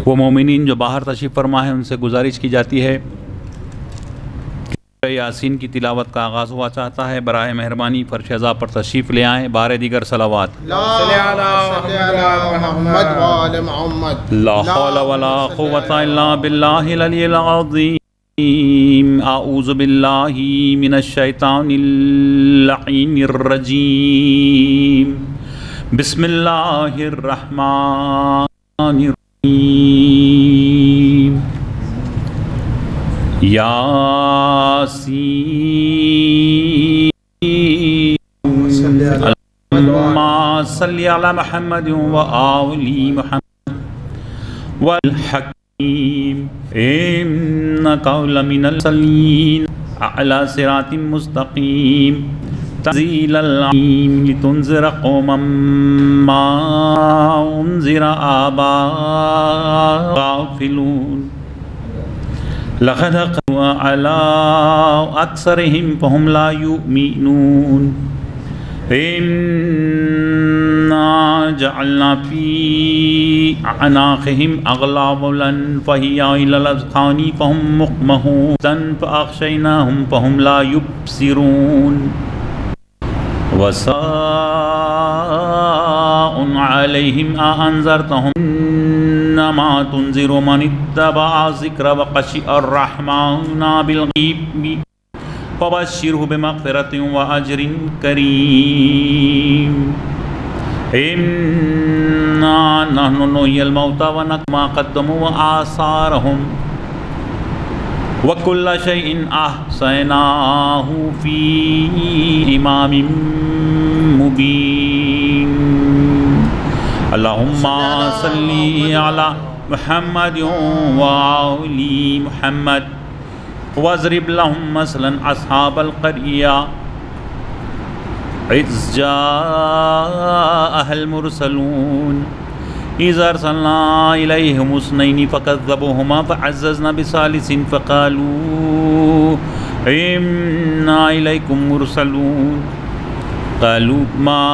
وہ مومنین جو باہر تشریف فرما ہے ان سے گزارش کی جاتی ہے کہ یاسین کی تلاوت کا آغاز ہوا چاہتا ہے، براہ مہربانی فرش عزا پر تشریف لے آئیں، بارے دیگر صلوات۔ لا حول ولا قوة الا باللہ العلی العظیم، اعوذ باللہ من الشیطان اللعین الرجیم، بسم اللہ الرحمن الرحیم، یاسین اللہم صلی علی محمد و آل محمد والحکیم انکا لمن المرسلین علی صراط مستقیم تنزیل العلیم لتنذر قوما ما انذر آباؤهم غافلون لقد حق على أكثرهم فهم لا يؤمنون إنا جعلنا في أعناقهم أغلالا فهي إلى الأذقان فهم مقمحون فأغشيناهم فهم لا يبصرون وساء عليهم أأنذرتهم إنما تنذر من اتبع ذكر وخشع الرحمن بالغيب فبشره بمغفرة وأجر كريم إنا نحن نحيي الموتى ونكتب ما قدموا وآثارهم وكل شيء أحصيناه في إمام مبين اللهم صل على محمد وآل محمد واضرب لهم مثلا أصحاب القرية إذ جاءها المرسلون إذ أرسلنا إليهم اثنين فكذبوهما فعززنا بثالث فقالوا إنا إليكم مرسلون قالوا ما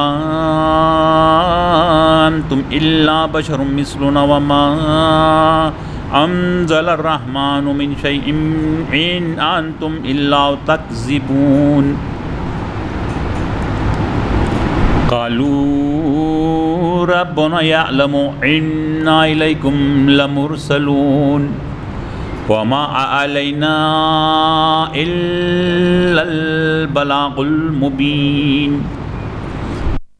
أنتم إلا بشر مثلنا وما أنزل الرحمن من شيء إن أنتم إلا تكذبون قالوا ربنا يعلم إنا إليكم لمرسلون وما علينا إلا البلاغ المبين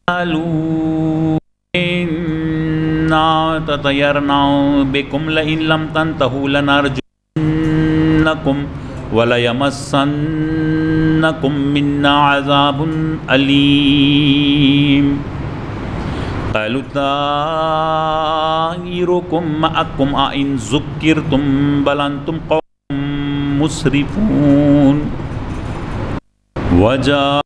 قالوا إنا تطيرنا بكم لئن لم تنتهوا لنرجمنكم وليمسنكم منا عذاب أليم قالوا طائركم معكم أئن ذكرتم بل أنتم قوم مسرفون وجاء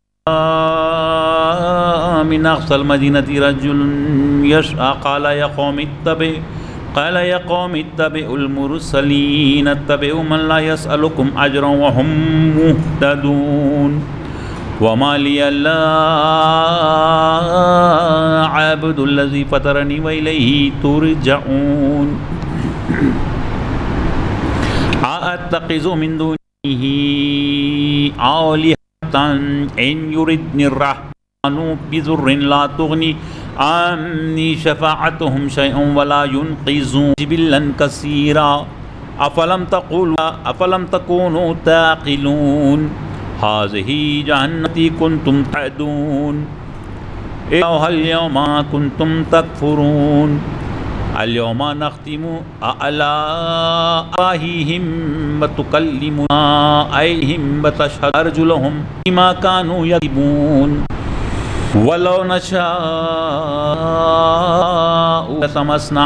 من أقصى المدينة رجل يسعى قال يا قوم اتبعوا المرسلين اتبعوا من لا يسألكم أجرا وهم مهتدون وما لي لا عابد الذي فطرني وإليه ترجعون أأتخذ من دونه آلهة إن يردني الرحمن بضر لا تغني عني شفاعتهم شيئا ولا ينقذون جبلا كثيرا أفلم تكونوا تعقلون هذه جهنتي كنتم تعدون إلها اليوم كنتم تكفرون اليوم نختم على أفواههم وتكلمنا أيديهم وتشهد أرجلهم بما كانوا يكسبون ولو نشاء لطمسنا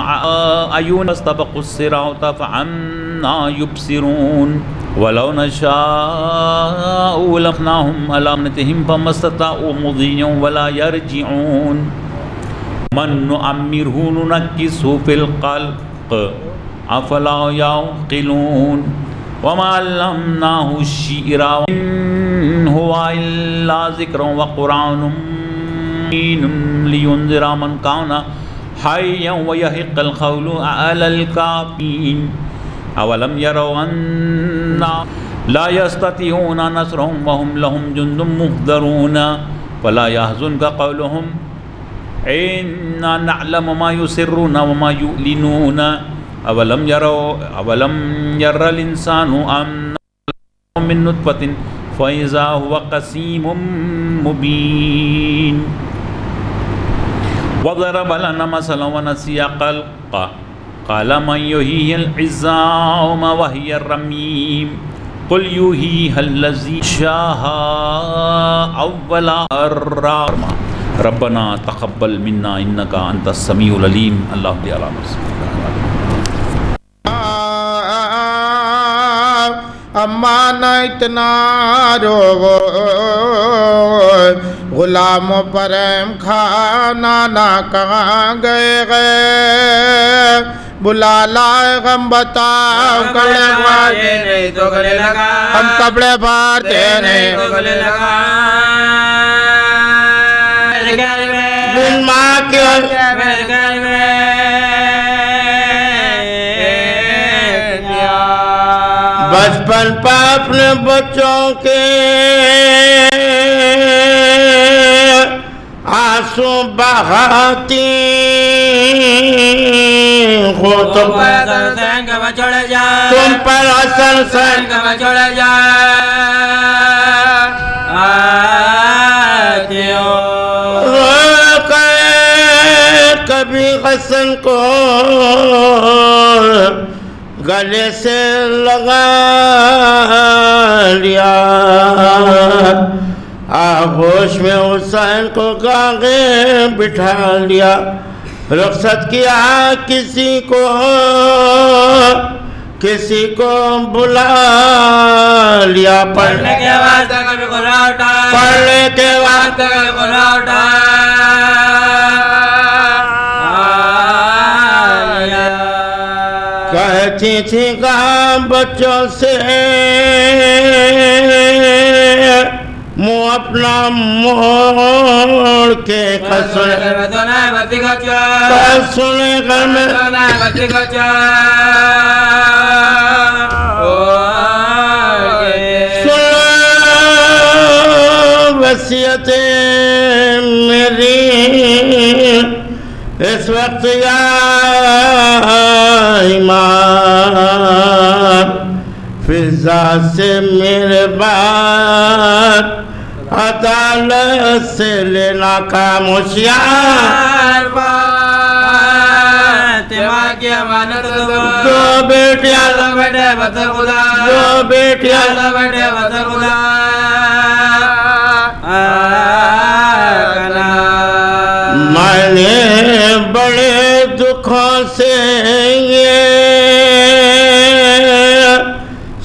أعين فاستبقوا الصراط فأنى يبصرون ولو نشاء لمسخناهم على أمنتهم فما استطاعوا مضيا ولا يرجعون من نعمره ننكسه في الخلق أفلا يعقلون وما علمناه الشعر إن هو إلا ذكر وقرآن لينذر من كان حيا ويحق القول على الكافرين أولم يروا أنا لا يستطيعون نصرهم وهم لهم جند محضرون فلا يحزنك قولهم إنا نعلم ما يسرون وما يعلنون أولم ير الإنسان أنا من نطفة فإذا هو قسيم مبين وضرب لنا مثلا ونسي خلقه قال من يحيي العظام وهي الرميم قل يحييها الذي شاء أول مرة ربنا تقبل منا إنك أنت السميع العليم اللهم صل على محمد امانا اتنا رو غلاموں پر کھانا نہ کہاں گئے بلا لائے غم بتاؤ کڑے بھارتے نہیں تو گلے لگا ہم کپڑے بھارتے نہیں تو گلے لگا بن ماں کے بچپن پہ اپنے بچوں کے آنسو بہاتی ہو تم پر حسن حسین کا بچوڑے جائے تم پر حسن حسین کا بچوڑے جائے رو کے کبھی حسن کو گلے سے لگا لیا آغوش میں حسین کو گاغے بٹھا لیا رخصت کیا کسی کو بلا لیا پڑھنے کے واسطے کبھی گلا اٹھا پڑھنے کے واسطے کبھی گلا اٹھا کہتی تھی کہاں بچوں سے منہ اپنا موڑ کے سنے گھر میں سن وصیتیں میری اس وقت یا امام فضا سے میرے بات عدالت سے لینا خاموشیاں فاطمہ کی امانت دو بیٹیاں بطر خدا دو بیٹیاں بطر خدا میں نے بڑے دکھوں سے یہ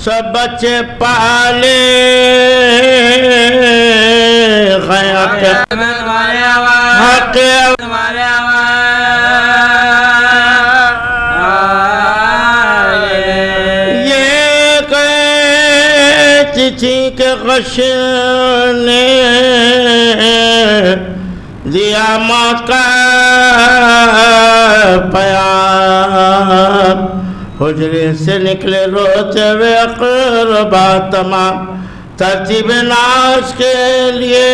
سب بچے پالے یہ کہتی تھی کہ غش نے دیا موت کا پیام حجرے سے نکلے روتے ہوئے اقربا تمام ترتیب ناز کے لیے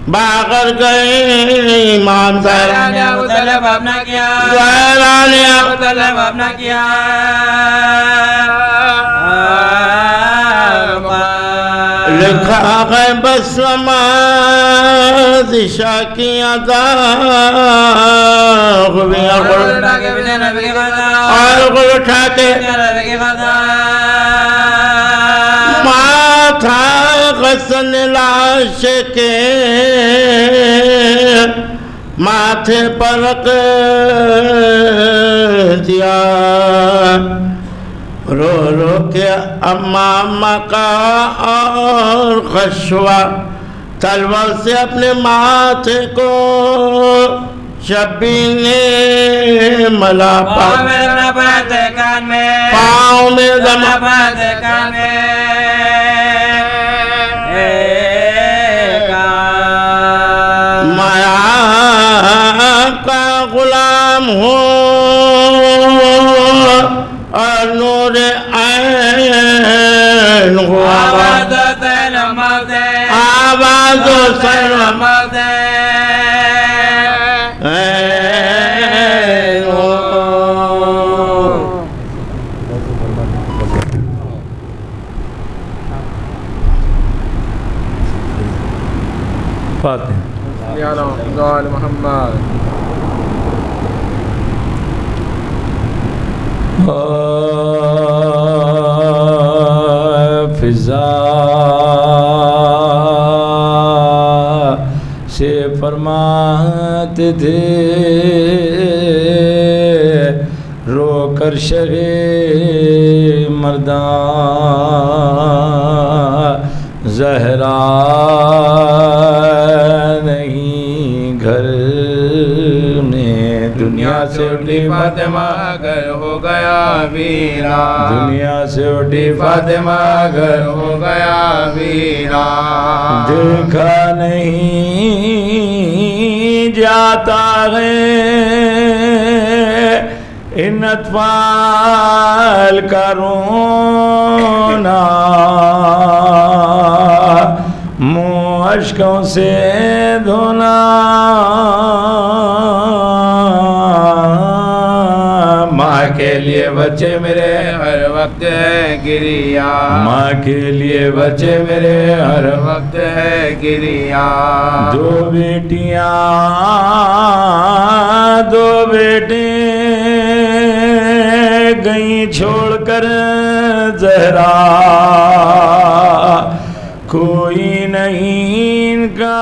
باغر گئے امام زہران ابو طلب اپنا کیا زہران ابو طلب اپنا کیا لکھا ہے بس نمازشہ کی ادا ہوئی اور گل اٹھا کے ماتھا غسن لاش کے ماتھے پر رکھ دیا رو رو کے امام کا اور خشوہ تلوار سے اپنے ماتھے کو شبی نے ملا پاؤں میں زمنا پاتے کان میں پاؤں میں زمنا پاتے کان میں کان عین ہو آواز حسین احمد آواز حسین احمد عین ہو فاتح یا آل محمد فضا سے فرماتے تھے رو کر شرے مردان زہرا نہیں گھر میں دنیا سے اٹھی فاطمہ گھر ہو گیا ویران دنیا سے اٹھی فاطمہ گھر ہو گیا ویران دیکھا نہیں جاتا ہے ان اطفال کا رونا منہ اشکوں سے دھونا ماں کے لیے بچے میرے ہر وقت ہے گریا ماں کے لیے بچے میرے ہر وقت ہے گریا دو بیٹیاں دو بیٹے گئیں چھوڑ کر زہرا کوئی نہیں ان کا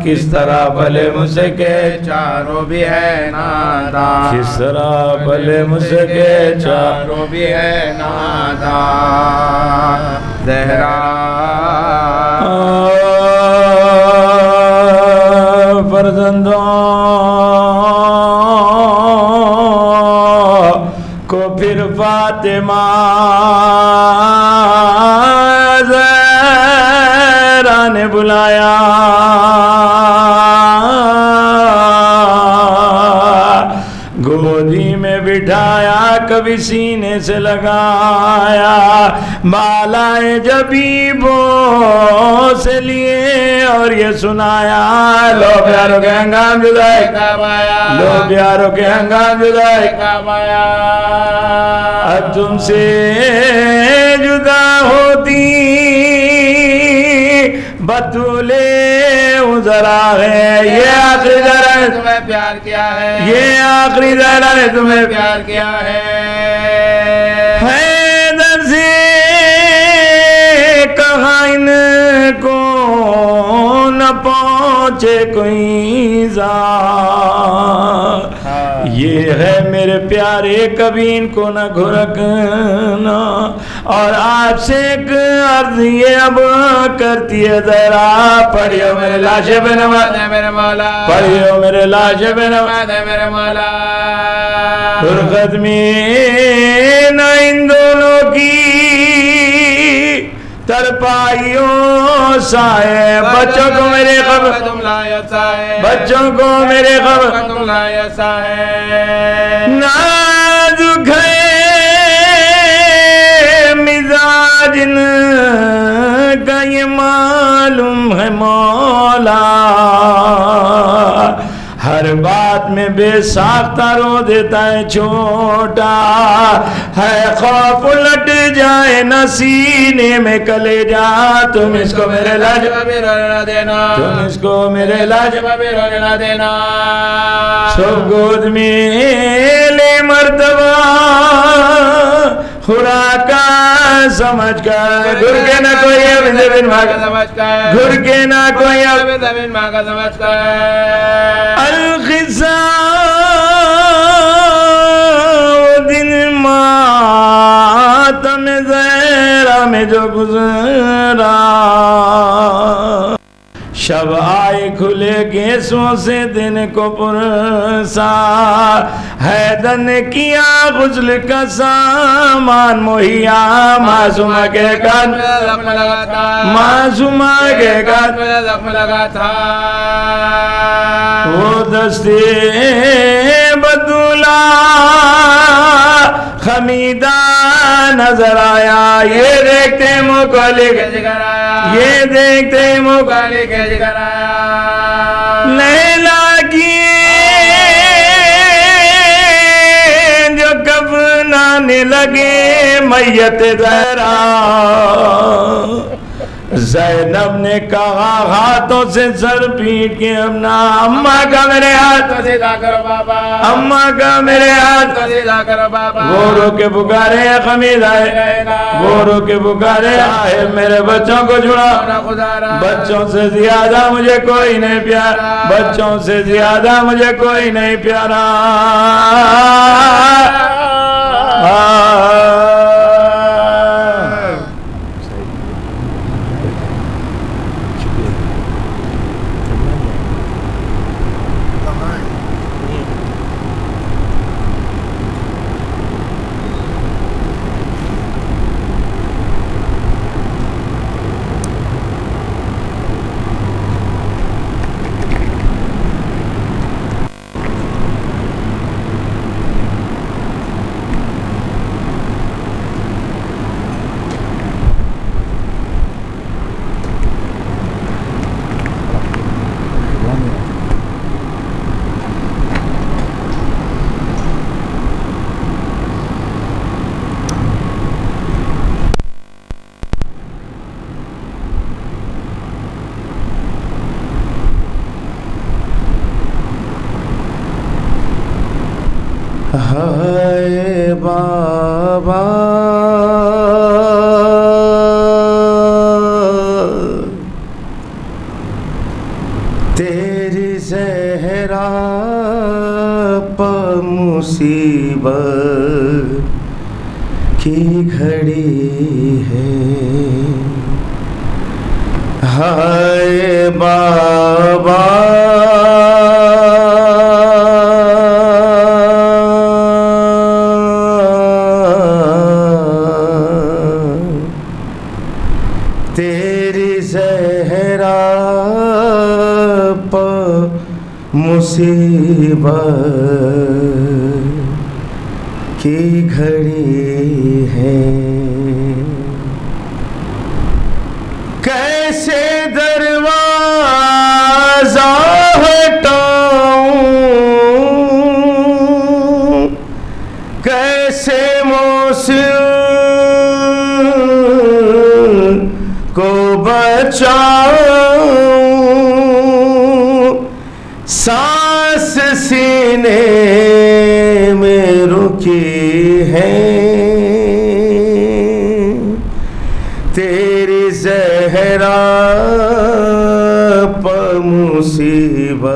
کس طرح بھلے مجھ سے کہ چاروں بھی ہے نادان کس طرح بھلے مجھ سے کہ چاروں بھی ہے نادان زہرا فرزندوں کو پھر فاطمہ زہرا نے بلایا گودی میں بٹھایا کبھی سینے سے لگایا بالائے جبیبوں سے لیے اور یہ سنایا لو پیاروں کے ہنگام جدائی کا بایا لو پیاروں کے ہنگام جدائی کا بایا اب تم سے جدا ہوتی بطولے ذرا ہے یہ آخری ذرا نے تمہیں پیار کیا ہے یہ آخری ذرا نے تمہیں پیار کیا ہے حیدر سے کہاں ان کو نہ پہنچے کوئی ذات یہ ہے میرے پیارے کبھی ان کو نہ گھرکنا اور آپ سے ایک عرض یہ اب کرتی ہے ذرا پڑھیو میرے لاشے پہ نماز ہے میرے مولا پڑھیو میرے لاشے پہ نماز ہے میرے مولا فرقت میں نہ ان دونوں کی ترپائیوں سائے بچوں کو میرے خبر بچوں کو میرے خبر نازک ہے مزاج کا یہ معلوم ہے مولا ہر بات میں بے ساختہ رو دیتا ہے چھوٹا ہے خوف لٹ جائے نہ سینے میں کلیجا تم اس کو میرے لاجواب بھی رونے نہ دینا تم اس کو میرے لاجواب بھی رونے نہ دینا سب گود میں لے مرتبہ خوراکا سمجھ کر گھر کے نہ کوئی ابن زمین مانگا سمجھ کر گھر کے نہ کوئی ابن زمین مانگا سمجھ کر الخزاں دن ماتم زہرا میں جو گزرا شب آئے کھلے گیسوں سے دن کو پرسا حیدر نے کیا غسل کا سامان مہیا معصومہ کے قد میں زخم لگا تھا معصومہ کے قد میں زخم لگا تھا وہ دستے عبداللہ خمیدہ نظر آیا. یہ دیکھتے مکالے کا ذکر آیا, یہ دیکھتے مکالے کا ذکر آیا. لیلا کی جو کفن آنے لگے میت زہرا, زینب نے کہا ہاتھوں سے سر پیٹ کے اپنا, اماں کا میرے ہاتھ سیدھا کرو بابا, اماں کا میرے ہاتھ سیدھا کرو بابا. وہ رو کے پکارے خمیدہ, وہ رو کے پکارے آئے میرے بچوں کو چھڑا, بچوں سے زیادہ مجھے کوئی نہیں پیارا, بچوں سے زیادہ مجھے کوئی نہیں پیارا. ہائے بابا تیری زہرا پہ مصیبت کی گھڑی ہے. ہائے بابا مصیبت کی گھڑی ہے. کیسے دروازہ ہٹاؤں, کیسے موصل کو بچاؤں, سانس سینے میں رکی ہے, تیری زہرا پہ مصیبت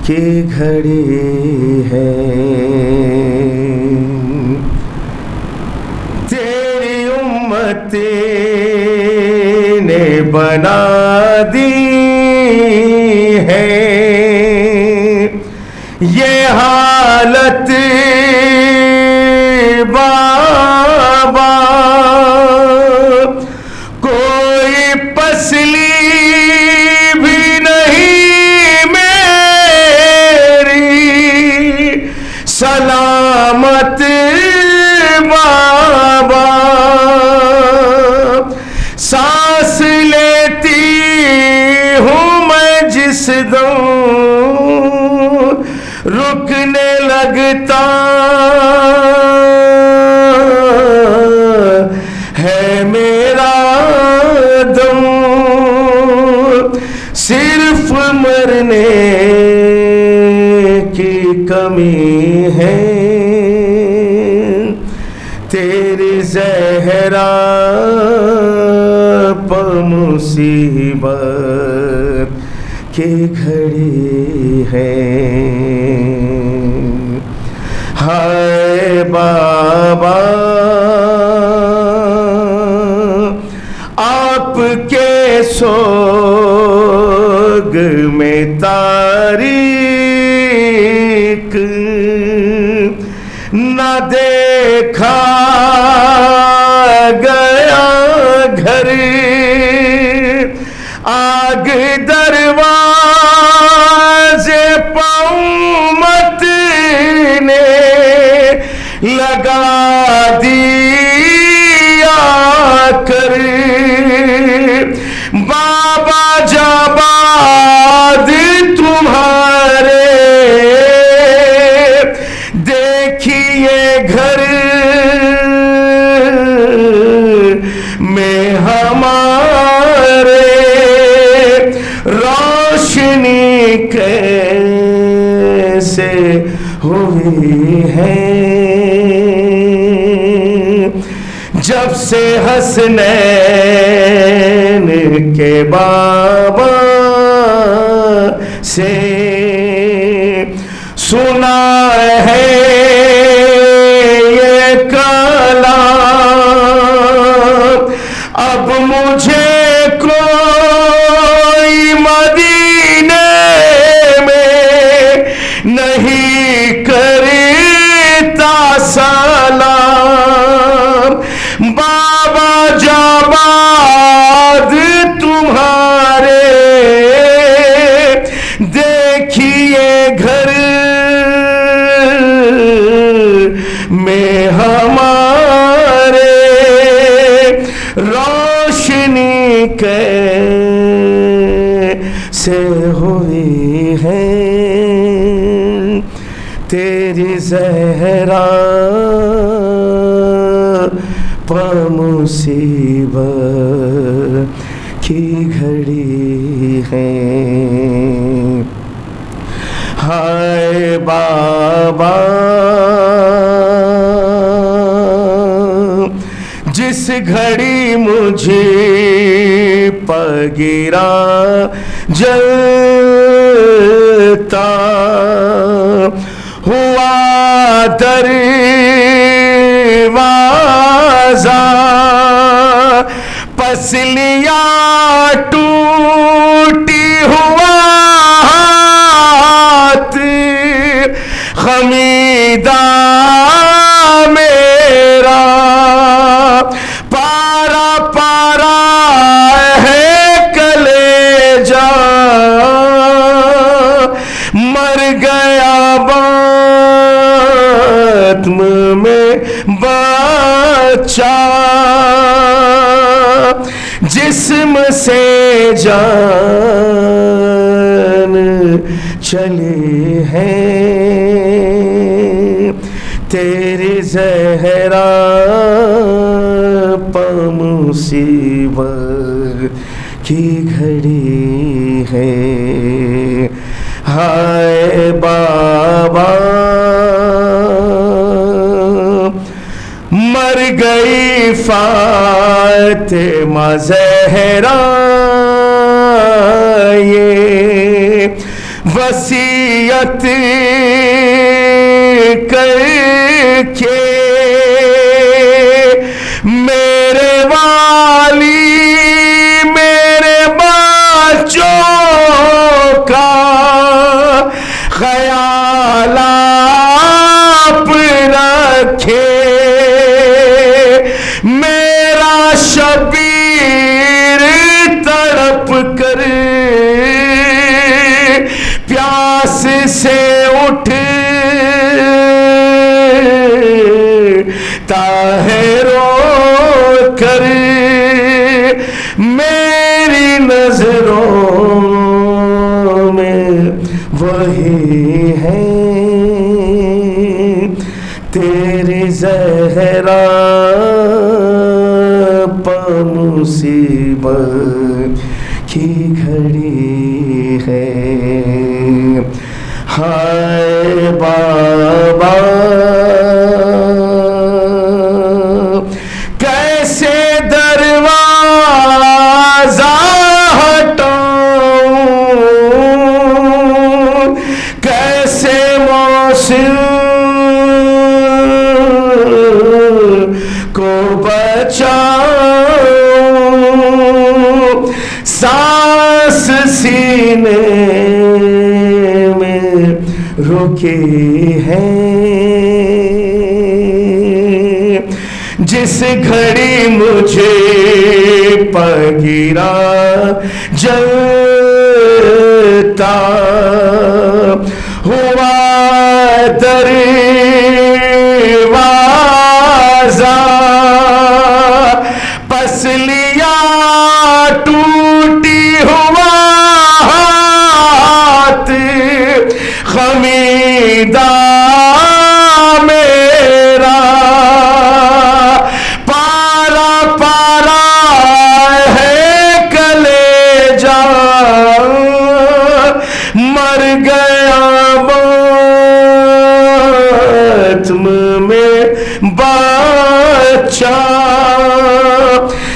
کی گھڑی ہے. تیری امتی نے بنا دی ہے یہ حالت بابا, کوئی پسلی بھی نہیں میری سلامت بابا. سانس لیتی ہوں میں جس دم رکنے لگتا ہے میرا دم, صرف مرنے کی کمی ہے. تیری زہرا پہ مصیبت کی گھڑی ہے. ہائے بابا آپ کے سوگ میں تاریک نہ دیکھا گیا گھر, آگ دروازے پاؤں کیسے ہوئی ہیں جب سے حسنین کے بابا سے سنا ہے یہ کلام اب مجھے کوئی مدینے میں نہیں کرتا سلام بابا جاباد تمہارے دیکھیے گھر میں ہمارے روشنی کیسے ہوئی ہے تیری زہرا پر مصیبت کی گھڑی ہے ہائے بابا جس گھڑی مجھے پگیرا جلتا ہوا دروازہ پسلیاں ٹوٹی ہوا ہاتھ خمیدہ میرا پارا پارا ہے کلیجہ مر گیا بطن میں بچہ جسم سے جان چلی ہے تیری زہرا پر مصیبت کی گھڑی ہے ہائے بابا مر گئی فاطمہ زہرا یہ وصیت کر کے میرے والی میرے بچوں کا خیال آپ رکھے میرا شبیر تڑپ کر پیاس سے اٹھتا ہے رو کر میری نظروں میں وہی ہے تیری زہرا پر مصیبت کی گھڑی ہے ہائے بابا کیسے دروازہ ہٹاؤں کیسے موسم کو بچاؤں سانس سینے میں رکی ہے جس گھڑی مجھے پگیرا جلتا ہوا دروازہ پسلیاں ٹوٹی ہوا ہاتھ خمیدہ میرا پارا پارا ہے کلیجہ مر گیا بطن میں بچہ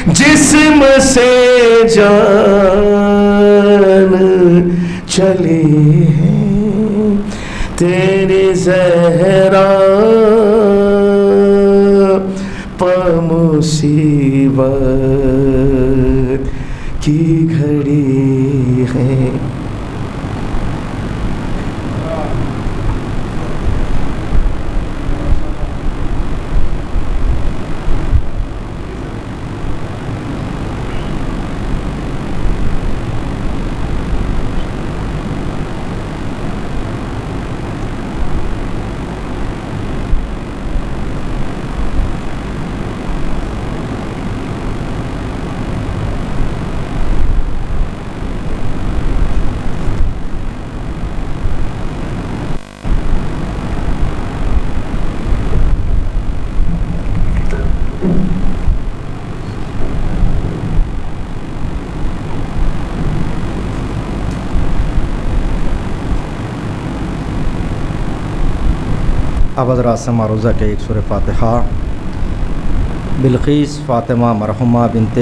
جسم سے جان چلی ہے تیری زہرا پر مصیبت کی گھڑی ہے. اب حضرات سے معروضہ کے ایک سورہ فاتحہ بلقیس فاطمہ مرحومہ بنت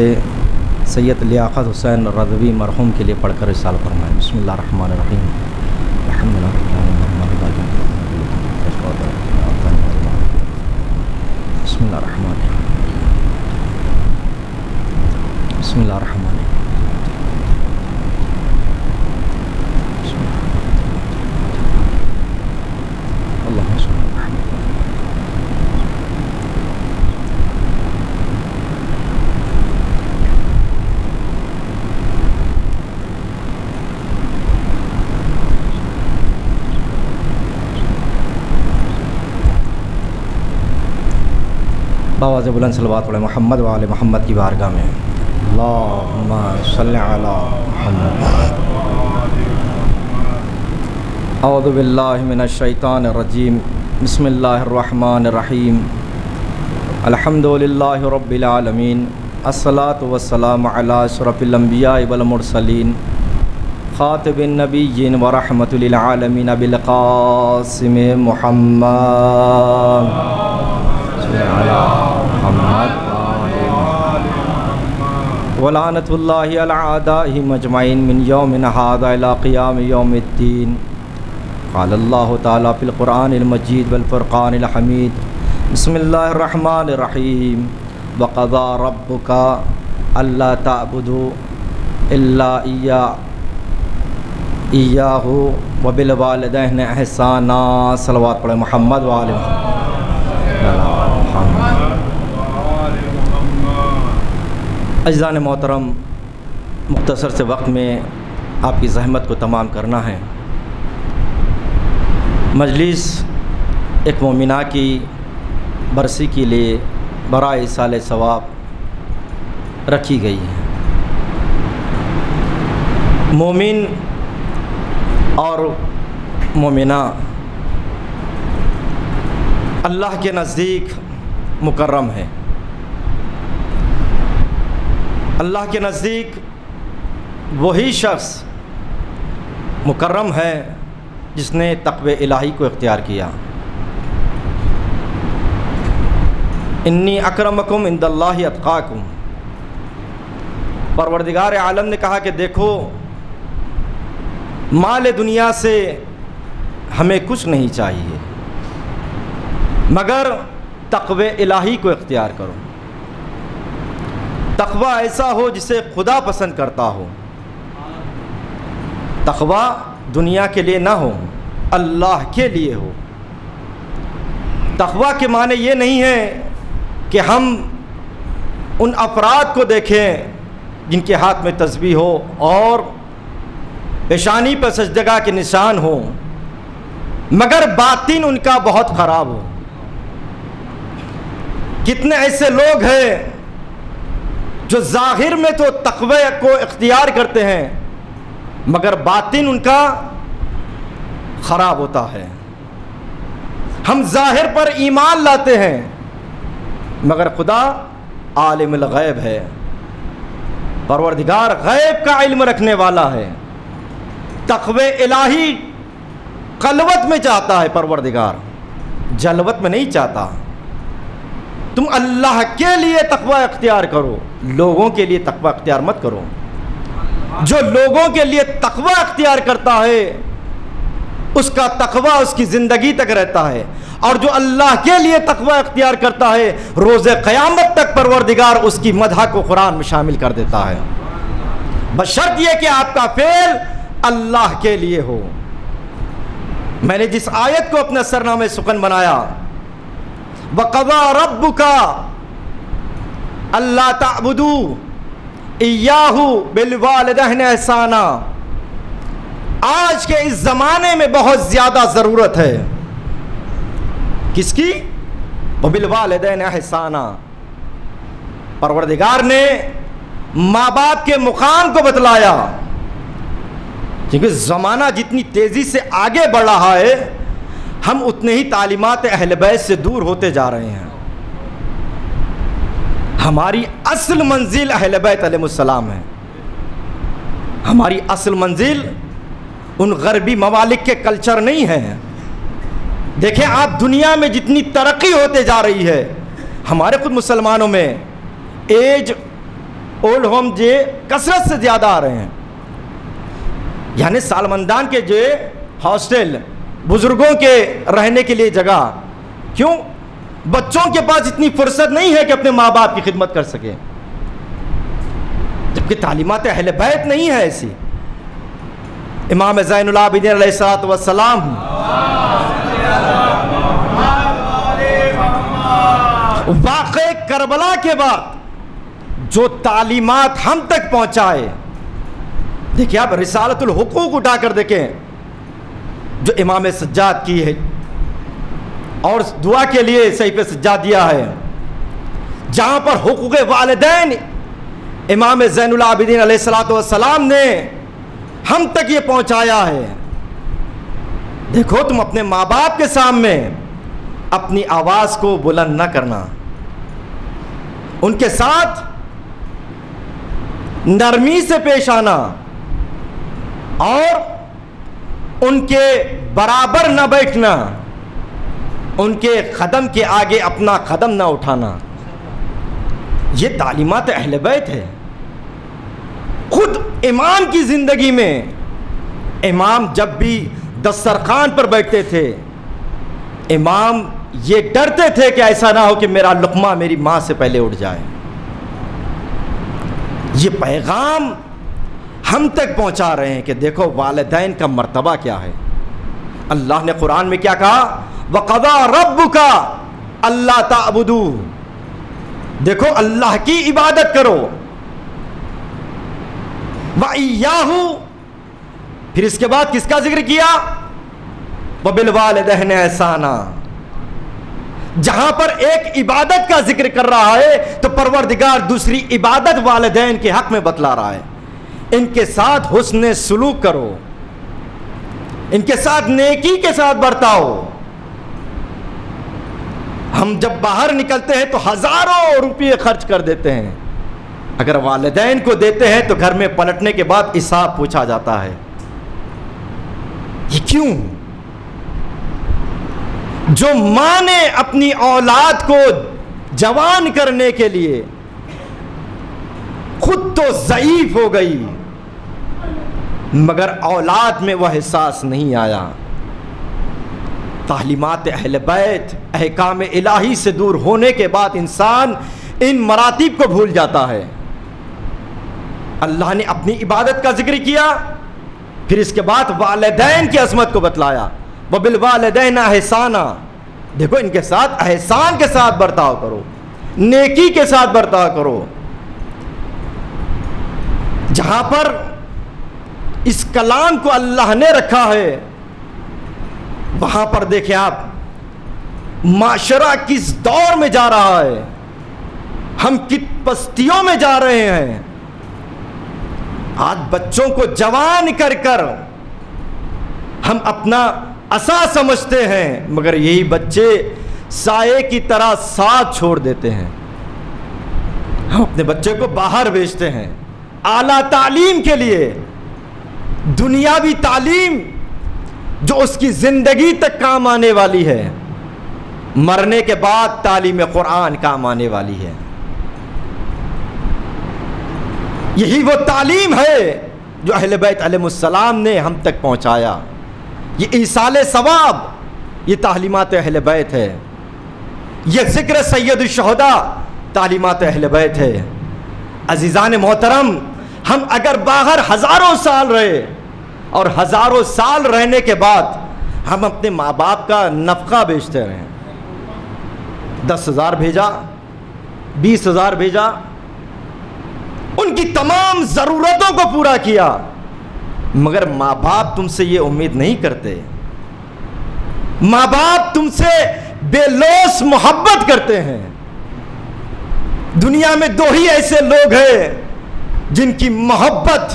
سید لیاقت حسین رضوی مرحوم کے لیے پڑھ کر ارسال فرمائیں. بسم اللہ الرحمن الرحیم. الحمد للہ رب العالمین. بسم اللہ الرحمن الرحیم. بسم اللہ الرحمن الرحیم. آواز بلند صلوات پڑھیں محمد و آل محمد کی بارگاہ میں. اللہم صلی علی محمد. اعوذ باللہ من الشیطان الرجیم. بسم اللہ الرحمن الرحیم. الحمد للہ رب العالمین. الصلاۃ والسلام علی اشرف الانبیاء والمرسلین خاتم النبیین ورحمۃ للعالمین ابی القاسم محمد ولعنۃ اللہ علی اعدائہم اجمعین من یوم ھذا الی قیام یوم الدین. قال اللہ تعالی فی القرآن المجید والفرقان الحمید. بسم اللہ الرحمن الرحیم. وقضى ربک الا تعبدوا الا ایاہ وبالوالدین احسانا. صلوات پڑھیں محمد و آل محمد. اجزان محترم، مختصر سے وقت میں آپ کی زحمت کو تمام کرنا ہے. مجلس ایک مومنہ کی برسی کے لیے برائے ایصال ثواب رکھی گئی ہے. مومن اور مومنہ اللہ کے نزدیک مکرم ہے. اللہ کے نزدیک وہی شخص مکرم ہے جس نے تقوی الہی کو اختیار کیا. انی اکرمکم عند اللہ اتقاکم. پروردگار عالم نے کہا کہ دیکھو، مال دنیا سے ہمیں کچھ نہیں چاہیے مگر تقوی الہی کو اختیار کرو. تقوی ایسا ہو جسے خدا پسند کرتا ہو. تقوی دنیا کے لیے نہ ہو، اللہ کے لیے ہو. تقوی کے معنی یہ نہیں ہے کہ ہم ان افراد کو دیکھیں جن کے ہاتھ میں تسبیح ہو اور پیشانی پر سجدگاہ کے نشان ہو مگر باطن ان کا بہت خراب ہو. کتنے ایسے لوگ ہیں جو ظاہر میں تو تقوی کو اختیار کرتے ہیں مگر باطن ان کا خراب ہوتا ہے. ہم ظاہر پر ایمان لاتے ہیں مگر خدا عالم الغیب ہے. پروردگار غیب کا علم رکھنے والا ہے. تقوی الہی خلوت میں چاہتا ہے پروردگار، جلوت میں نہیں چاہتا۔ تم اللہ کے لیے تقوی اختیار کرو، لوگوں کے لیے تقوی اختیار مت کرو۔ جو لوگوں کے لیے تقوی اختیار کرتا ہے اس کا تقوی اس کی زندگی تک رہتا ہے، اور جو اللہ کے لیے تقوی اختیار کرتا ہے روز قیامت تک پروردگار اس کی مدح کو قرآن میں شامل کر دیتا ہے، بشرط یہ کہ آپ کا فعل اللہ کے لیے ہو۔ میں نے جس آیت کو اپنا سرنامہ سخن بنایا، وَقَضَىٰ رَبُّكَ أَلَّا تَعْبُدُوا إِيَّاهُ بِالْوَالِدَيْنِ إِحْسَانًا، آج کے اس زمانے میں بہت زیادہ ضرورت ہے کس کی؟ وَبِالْوَالِدَيْنِ إِحْسَانًا۔ پروردگار نے ماں باپ کے مقام کو بتلایا، کیونکہ زمانہ جتنی تیزی سے آگے بڑھ رہا ہے ہم اتنے ہی تعلیمات اہل بیت سے دور ہوتے جا رہے ہیں۔ ہماری اصل منزل اہل بیت علیہ السلام ہے، ہماری اصل منزل ان غربی ممالک کے کلچر نہیں ہے۔ دیکھیں آپ دنیا میں جتنی ترقی ہوتے جا رہی ہے، ہمارے خود مسلمانوں میں ایج اولڈ ہوم جو کثرت سے زیادہ آ رہے ہیں، یعنی سالمندان کے جو ہاسٹل، بزرگوں کے رہنے کے لیے جگہ، کیوں؟ بچوں کے پاس اتنی فرصت نہیں ہے کہ اپنے ماں باپ کی خدمت کر سکے، جبکہ تعلیمات اہل بیت نہیں ہے ایسی۔ امام زین العابدین علیہ الصلوۃ والسلام واقع کربلا کے بعد جو تعلیمات ہم تک پہنچائے، دیکھیں آپ رسالۃ الحقوق اٹھا کر دیکھیں جو امام سجاد کی ہے، اور دعا کے لیے صحیفہ سجادیہ ہے، جہاں پر حقوق والدین امام زین العابدین علیہ الصلوۃ والسلام نے ہم تک یہ پہنچایا ہے۔ دیکھو تم اپنے ماں باپ کے سامنے اپنی آواز کو بلند نہ کرنا، ان کے ساتھ نرمی سے پیش آنا، اور ان کے برابر نہ بیٹھنا، ان کے قدم کے آگے اپنا قدم نہ اٹھانا۔ یہ تعلیمات اہل بیت ہے۔ خود امام کی زندگی میں امام جب بھی دسترخوان پر بیٹھتے تھے، امام یہ ڈرتے تھے کہ ایسا نہ ہو کہ میرا لقمہ میری ماں سے پہلے اٹھ جائے۔ یہ پیغام ہم تک پہنچا رہے ہیں کہ دیکھو والدین کا مرتبہ کیا ہے۔ اللہ نے قرآن میں کیا کہا؟ وَقَضَىٰ رَبُّكَ أَلَّا تَعْبُدُوا، دیکھو اللہ کی عبادت کرو، وَإِيَّاهُ، پھر اس کے بعد کس کا ذکر کیا؟ وَبِالْوَالِدَيْنِ إِحْسَانًا۔ جہاں پر ایک عبادت کا ذکر کر رہا ہے تو پروردگار دوسری عبادت والدین کے حق میں بتلا رہا ہے۔ ان کے ساتھ حسن سلوک کرو، ان کے ساتھ نیکی کے ساتھ برتاؤ۔ ہم جب باہر نکلتے ہیں تو ہزاروں روپے خرچ کر دیتے ہیں، اگر والدین کو دیتے ہیں تو گھر میں پلٹنے کے بعد حساب پوچھا جاتا ہے۔ یہ کیوں؟ جو ماں نے اپنی اولاد کو جوان کرنے کے لیے خود تو ضعیف ہو گئی، مگر اولاد میں وہ احساس نہیں آیا۔ تعلیمات اہل بیت، احکام الہی سے دور ہونے کے بعد انسان ان مراتب کو بھول جاتا ہے۔ اللہ نے اپنی عبادت کا ذکر کیا، پھر اس کے بعد والدین کی عظمت کو بتلایا، وَبِالْوَالِدَيْنِ إِحْسَانًا، دیکھو ان کے ساتھ احسان کے ساتھ برتاؤ کرو، نیکی کے ساتھ برتاؤ کرو۔ جہاں پر اس کلام کو اللہ نے رکھا ہے وہاں پر دیکھیں آپ معاشرہ کس دور میں جا رہا ہے، ہم کت پستیوں میں جا رہے ہیں۔ آج بچوں کو جوان کر کر ہم اپنا عصا سمجھتے ہیں، مگر یہی بچے سائے کی طرح ساتھ چھوڑ دیتے ہیں۔ ہم اپنے بچے کو باہر بھیجتے ہیں اعلیٰ تعلیم کے لیے، دنیاوی تعلیم جو اس کی زندگی تک کام آنے والی ہے، مرنے کے بعد تعلیم قرآن کام آنے والی ہے۔ یہی وہ تعلیم ہے جو اہل بیت علیہ السلام نے ہم تک پہنچایا۔ یہ ایصال ثواب، یہ تعلیمات اہل بیت ہے۔ یہ ذکر سید الشہداء تعلیمات اہل بیت ہے۔ عزیزان محترم، ہم اگر باہر ہزاروں سال رہے اور ہزاروں سال رہنے کے بعد ہم اپنے ماں باپ کا نفقہ بیچتے رہے، 10,000 بھیجا، 20,000 بھیجا، ان کی تمام ضرورتوں کو پورا کیا، مگر ماں باپ تم سے یہ امید نہیں کرتے۔ ماں باپ تم سے بے لوث محبت کرتے ہیں۔ دنیا میں 2 ہی ایسے لوگ ہیں جن کی محبت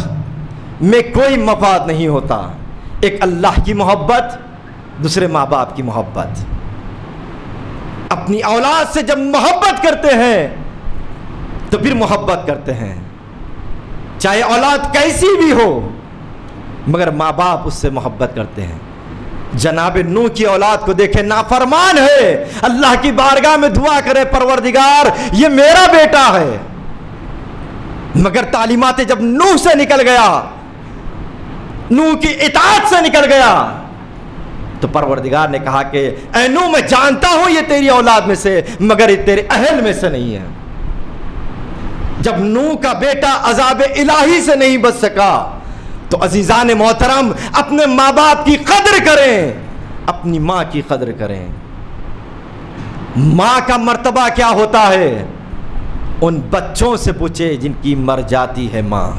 میں کوئی مفاد نہیں ہوتا، ایک اللہ کی محبت، دوسرے ماں باپ کی محبت۔ اپنی اولاد سے جب محبت کرتے ہیں تو پھر محبت کرتے ہیں، چاہے اولاد کیسی بھی ہو، مگر ماں باپ اس سے محبت کرتے ہیں۔ جناب نوح کی اولاد کو دیکھیں، نافرمان ہے، اللہ کی بارگاہ میں دعا کرے پروردگار یہ میرا بیٹا ہے، مگر تعلیمات جب نوح سے نکل گیا، نوح کی اطاعت سے نکل گیا، تو پروردگار نے کہا کہ اے نوح میں جانتا ہوں یہ تیری اولاد میں سے، مگر یہ تیرے اہل میں سے نہیں ہے۔ جب نوح کا بیٹا عذاب الہی سے نہیں بچ سکا تو عزیزان محترم اپنے ماں باپ کی قدر کریں، اپنی ماں کی قدر کریں۔ ماں کا مرتبہ کیا ہوتا ہے؟ ان بچوں سے پوچھے جن کی مر جاتی ہے ماں۔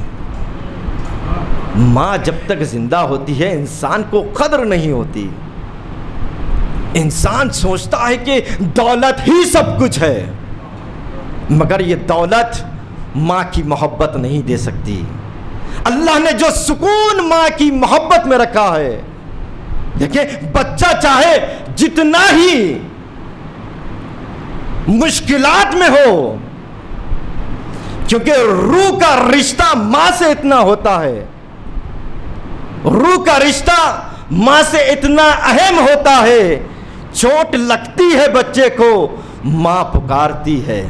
ماں جب تک زندہ ہوتی ہے انسان کو قدر نہیں ہوتی، انسان سوچتا ہے کہ دولت ہی سب کچھ ہے، مگر یہ دولت ماں کی محبت نہیں دے سکتی۔ اللہ نے جو سکون ماں کی محبت میں رکھا ہے، دیکھیں بچہ چاہے جتنا ہی مشکلات میں ہو، کیونکہ روح کا رشتہ ماں سے اتنا ہوتا ہے، روح کا رشتہ ماں سے اتنا اہم ہوتا ہے، چوٹ لگتی ہے بچے کو ماں پکارتی ہے۔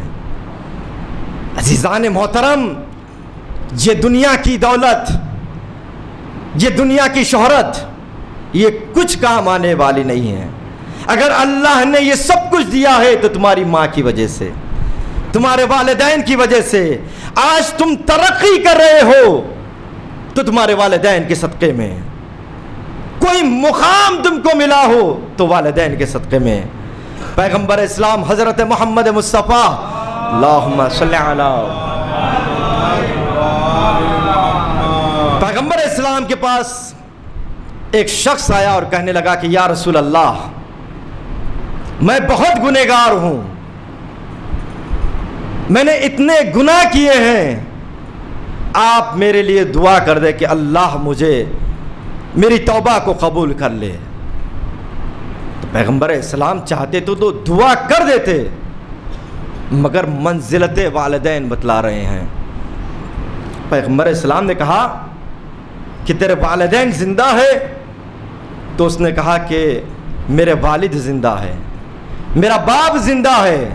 عزیزان محترم، یہ دنیا کی دولت، یہ دنیا کی شہرت، یہ کچھ کام آنے والی نہیں ہے۔ اگر اللہ نے یہ سب کچھ دیا ہے تو تمہاری ماں کی وجہ سے، تمہارے والدین کی وجہ سے۔ آج تم ترقی کر رہے ہو تو تمہارے والدین کے صدقے میں، کوئی مقام تم کو ملا ہو تو والدین کے صدقے میں۔ پیغمبر اسلام حضرت محمد مصطفیٰ اللہم صلی علی، پیغمبر اسلام کے پاس ایک شخص آیا اور کہنے لگا کہ یا رسول اللہ میں بہت گنہگار ہوں، میں نے اتنے گناہ کیے ہیں، آپ میرے لیے دعا کر دے کہ اللہ مجھے میری توبہ کو قبول کر لے۔ تو پیغمبر اسلام چاہتے تو دعا کر دیتے، مگر منزلت والدین بتلا رہے ہیں۔ پیغمبر اسلام نے کہا کہ تیرے والدین زندہ ہے؟ تو اس نے کہا کہ میرے والد زندہ ہے، میرا باپ زندہ ہے۔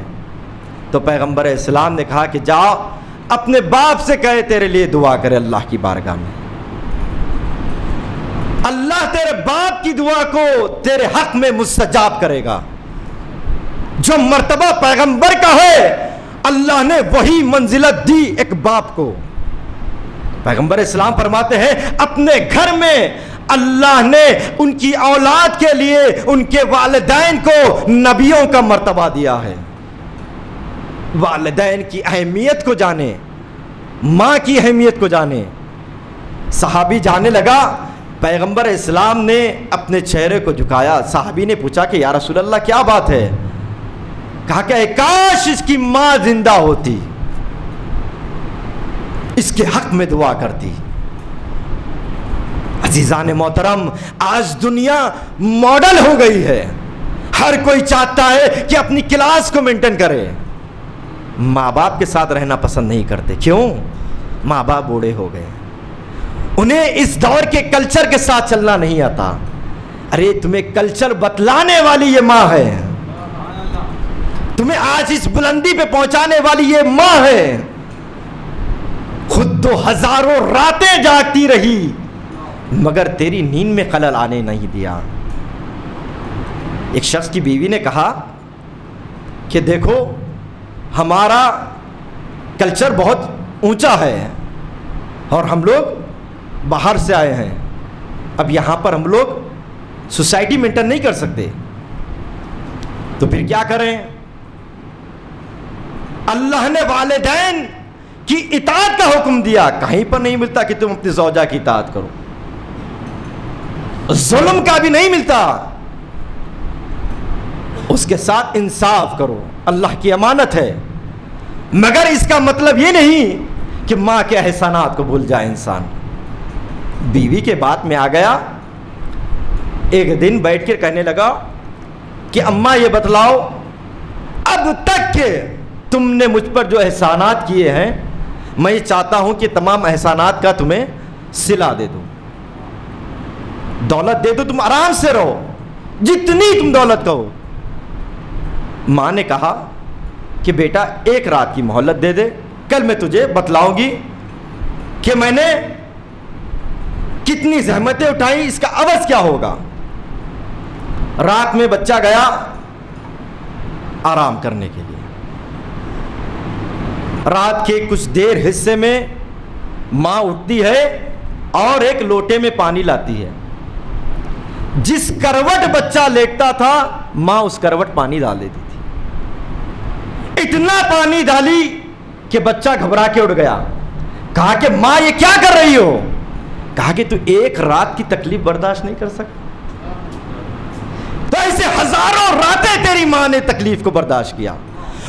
تو پیغمبر اسلام نے کہا کہ جاؤ اپنے باپ سے کہے تیرے لیے دعا کرے اللہ کی بارگاہ میں، اللہ تیرے باپ کی دعا کو تیرے حق میں مستجاب کرے گا۔ جو مرتبہ پیغمبر کا ہے اللہ نے وہی منزلت دی ایک باپ کو۔ پیغمبر اسلام فرماتے ہیں اپنے گھر میں اللہ نے ان کی اولاد کے لیے ان کے والدین کو نبیوں کا مرتبہ دیا ہے۔ والدین کی اہمیت کو جانے، ماں کی اہمیت کو جانے۔ صحابی جانے لگا، پیغمبر اسلام نے اپنے چہرے کو جھکایا، صحابی نے پوچھا کہ یا رسول اللہ کیا بات ہے؟ کہا کہ کاش اس کی ماں زندہ ہوتی، اس کے حق میں دعا کرتی۔ عزیزان محترم، آج دنیا ماڈل ہو گئی ہے، ہر کوئی چاہتا ہے کہ اپنی کلاس کو مینٹین کرے، ماں باپ کے ساتھ رہنا پسند نہیں کرتے۔ کیوں؟ ماں باپ بوڑھے ہو گئے، انہیں اس دور کے کلچر کے ساتھ چلنا نہیں آتا۔ ارے تمہیں کلچر بتلانے والی یہ ماں ہے، تمہیں آج اس بلندی پہ پہنچانے والی یہ ماں ہے. خود تو ہزاروں راتیں جاگتی رہی مگر تیری نیند میں خلل آنے نہیں دیا. ایک شخص کی بیوی نے کہا کہ دیکھو ہمارا کلچر بہت اونچا ہے اور ہم لوگ باہر سے آئے ہیں، اب یہاں پر ہم لوگ سوسائٹی مینٹین نہیں کر سکتے، تو پھر کیا کریں؟ اللہ نے والدین کی اطاعت کا حکم دیا، کہیں پر نہیں ملتا کہ تم اپنی زوجہ کی اطاعت کرو، ظلم کا بھی نہیں ملتا، اس کے ساتھ انصاف کرو، اللہ کی امانت ہے. مگر اس کا مطلب یہ نہیں کہ ماں کے احسانات کو بھول جائے انسان. بیوی کے بات میں آ گیا، ایک دن بیٹھ کر کہنے لگا کہ اماں یہ بتلاؤ اب تک کہ تم نے مجھ پر جو احسانات کیے ہیں میں یہ چاہتا ہوں کہ تمام احسانات کا تمہیں صلہ دے دوں، دولت دے دو، تم آرام سے رہو جتنی تم دولت کہو. ماں نے کہا کہ بیٹا ایک رات کی مہلت دے دے، کل میں تجھے بتلاؤں گی کہ میں نے کتنی زحمتیں اٹھائی، اس کا عوض کیا ہوگا. رات میں بچہ گیا آرام کرنے کے لیے، رات کے کچھ دیر حصے میں ماں اٹھتی ہے اور ایک لوٹے میں پانی لاتی ہے. جس کروٹ بچہ لیٹتا تھا ماں اس کروٹ پانی ڈال دیتی تھی. اتنا پانی ڈالی کہ بچہ گھبرا کے اٹھ گیا. کہا کہ ماں یہ کیا کر رہی ہو؟ کہا کہ تو ایک رات کی تکلیف برداشت نہیں کر سکتی؟ تو ایسے ہزاروں راتیں تیری ماں نے تکلیف کو برداشت کیا،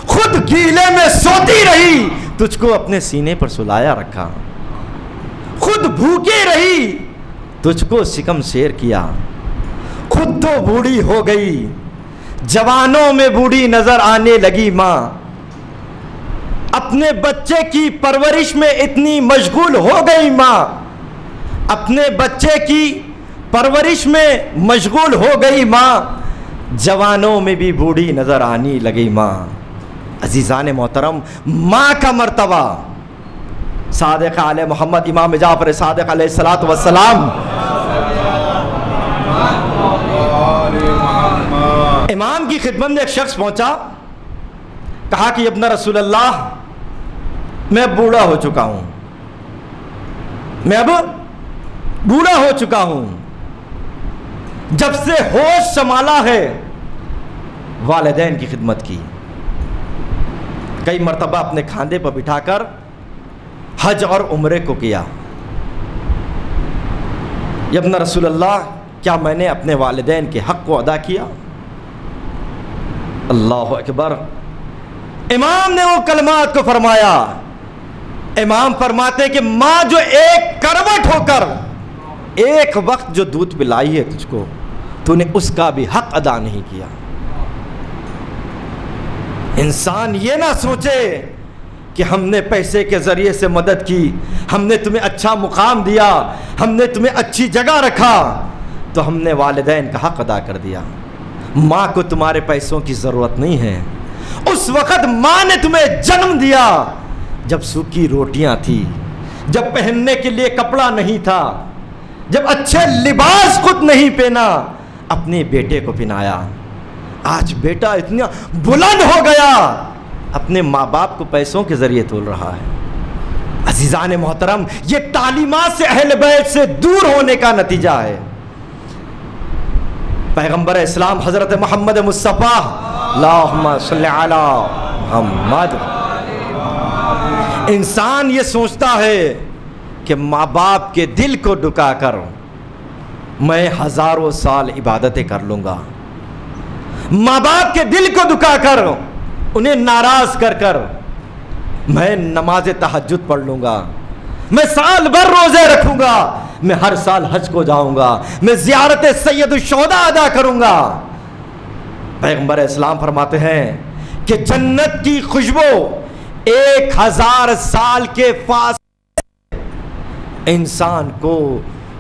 خود گیلے میں سوتی رہی، تجھ کو اپنے سینے پر سلایا رکھا، خود بھوکی رہی، تجھ کو شکم شیر کیا، خود تو بوڑھی ہو گئی، جوانوں میں بوڑھی نظر آنے لگی ماں، اپنے بچے کی پرورش میں اتنی مشغول ہو گئی ماں، اپنے بچے کی پرورش میں مشغول ہو گئی ماں، جوانوں میں بھی بوڑھی نظر آنے لگی ماں. عزیزان محترم، ماں کا مرتبہ صادق آل محمد امام جعفر صادق علیہ الصلوۃ والسلام امام کی خدمت میں ایک شخص پہنچا، کہا کہ ابن رسول اللہ میں اب بوڑھا ہو چکا ہوں، میں اب بوڑھا ہو چکا ہوں، جب سے ہوش سنبھالا ہے والدین کی خدمت کی، کئی مرتبہ اپنے کھاندے پر بٹھا کر حج اور عمرے کو کیا. یا ابن رسول اللہ کیا میں نے اپنے والدین کے حق کو ادا کیا؟ اللہ اکبر. امام نے وہ کلمات کو فرمایا. امام فرماتے کہ ماں جو ایک کروٹ ہو کر ایک وقت جو دودھ پلائی ہے تجھ کو، تو نے اس کا بھی حق ادا نہیں کیا. انسان یہ نہ سوچے کہ ہم نے پیسے کے ذریعے سے مدد کی، ہم نے تمہیں اچھا مقام دیا، ہم نے تمہیں اچھی جگہ رکھا تو ہم نے والدین کا حق ادا کر دیا. ماں کو تمہارے پیسوں کی ضرورت نہیں ہے. اس وقت ماں نے تمہیں جنم دیا جب سوکھی روٹیاں تھی، جب پہننے کے لیے کپڑا نہیں تھا، جب اچھے لباس خود نہیں پہنا، اپنے بیٹے کو پہنایا. آج بیٹا اتنا بلند ہو گیا، اپنے ماں باپ کو پیسوں کے ذریعے تول رہا ہے. عزیزان محترم، یہ تعلیمات سے اہل بیت سے دور ہونے کا نتیجہ ہے. پیغمبر اسلام حضرت محمد مصطفیٰ اللہم صلی علی محمد، انسان یہ سوچتا ہے کہ ماں باپ کے دل کو دکا کر میں ہزاروں سال عبادتیں کر لوں گا، ماں باپ کے دل کو دکا کر انہیں ناراض کر کر میں نماز تہجد پڑھ لوں گا، میں سال بھر روزے رکھوں گا، میں ہر سال حج کو جاؤں گا، میں زیارت سید الشہداء ادا کروں گا. پیغمبر اسلام فرماتے ہیں کہ جنت کی خوشبو 1000 سال کے فاصلے انسان کو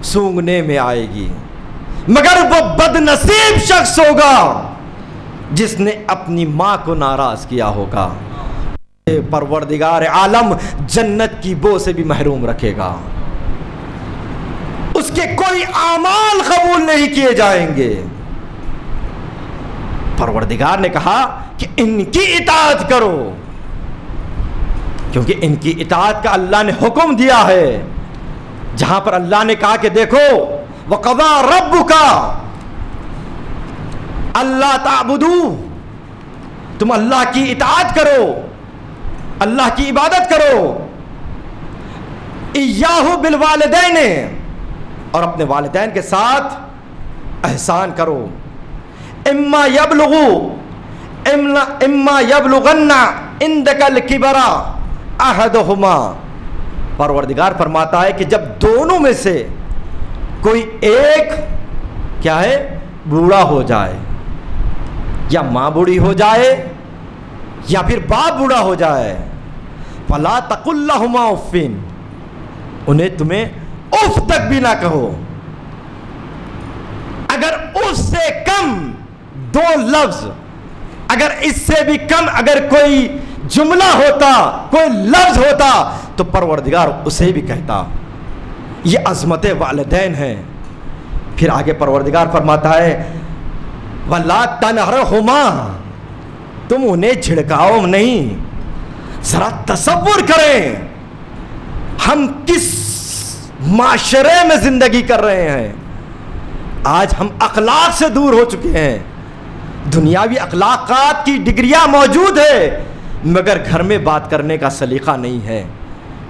سونگھنے میں آئے گی. مگر وہ بدنصیب شخص ہوگا جس نے اپنی ماں کو ناراض کیا ہوگا. پروردگار عالم جنت کی بو سے بھی محروم رکھے گا. اس کے کوئی اعمال قبول نہیں کیے جائیں گے. پروردگار نے کہا کہ ان کی اطاعت کرو، کیونکہ ان کی اطاعت کا اللہ نے حکم دیا ہے. جہاں پر اللہ نے کہا کہ دیکھو وَقَضَى رَبُّكَ اللہ تعبدو، تم اللہ کی اطاعت کرو، اللہ کی عبادت کرو، اِيَّاهُ بِالْوَالِدَيْنِ، اور اپنے والدین کے ساتھ احسان کرو. اما یبلغن عندک الکبر احدہما، پروردگار فرماتا ہے کہ جب دونوں میں سے کوئی ایک کیا ہے بوڑھا ہو جائے، یا ماں بوڑھی ہو جائے یا پھر باپ بوڑھا ہو جائے، فلا تقل لہما اف، انہیں تمہیں اف تک بھی نہ کہو. اگر اس سے کم دو لفظ، اگر اس سے بھی کم اگر کوئی جملہ ہوتا، کوئی لفظ ہوتا تو پروردگار اسے بھی کہتا. یہ عظمت والدین ہے. پھر آگے پروردگار فرماتا ہے وَلَا تَنْهَرْهُمَا، تم انہیں جھڑکاؤ نہیں. ذرا تصور کریں ہم کس معاشرے میں زندگی کر رہے ہیں. آج ہم اخلاق سے دور ہو چکے ہیں. دنیاوی اخلاقات کی ڈگریاں موجود ہے، مگر گھر میں بات کرنے کا سلیقہ نہیں ہے.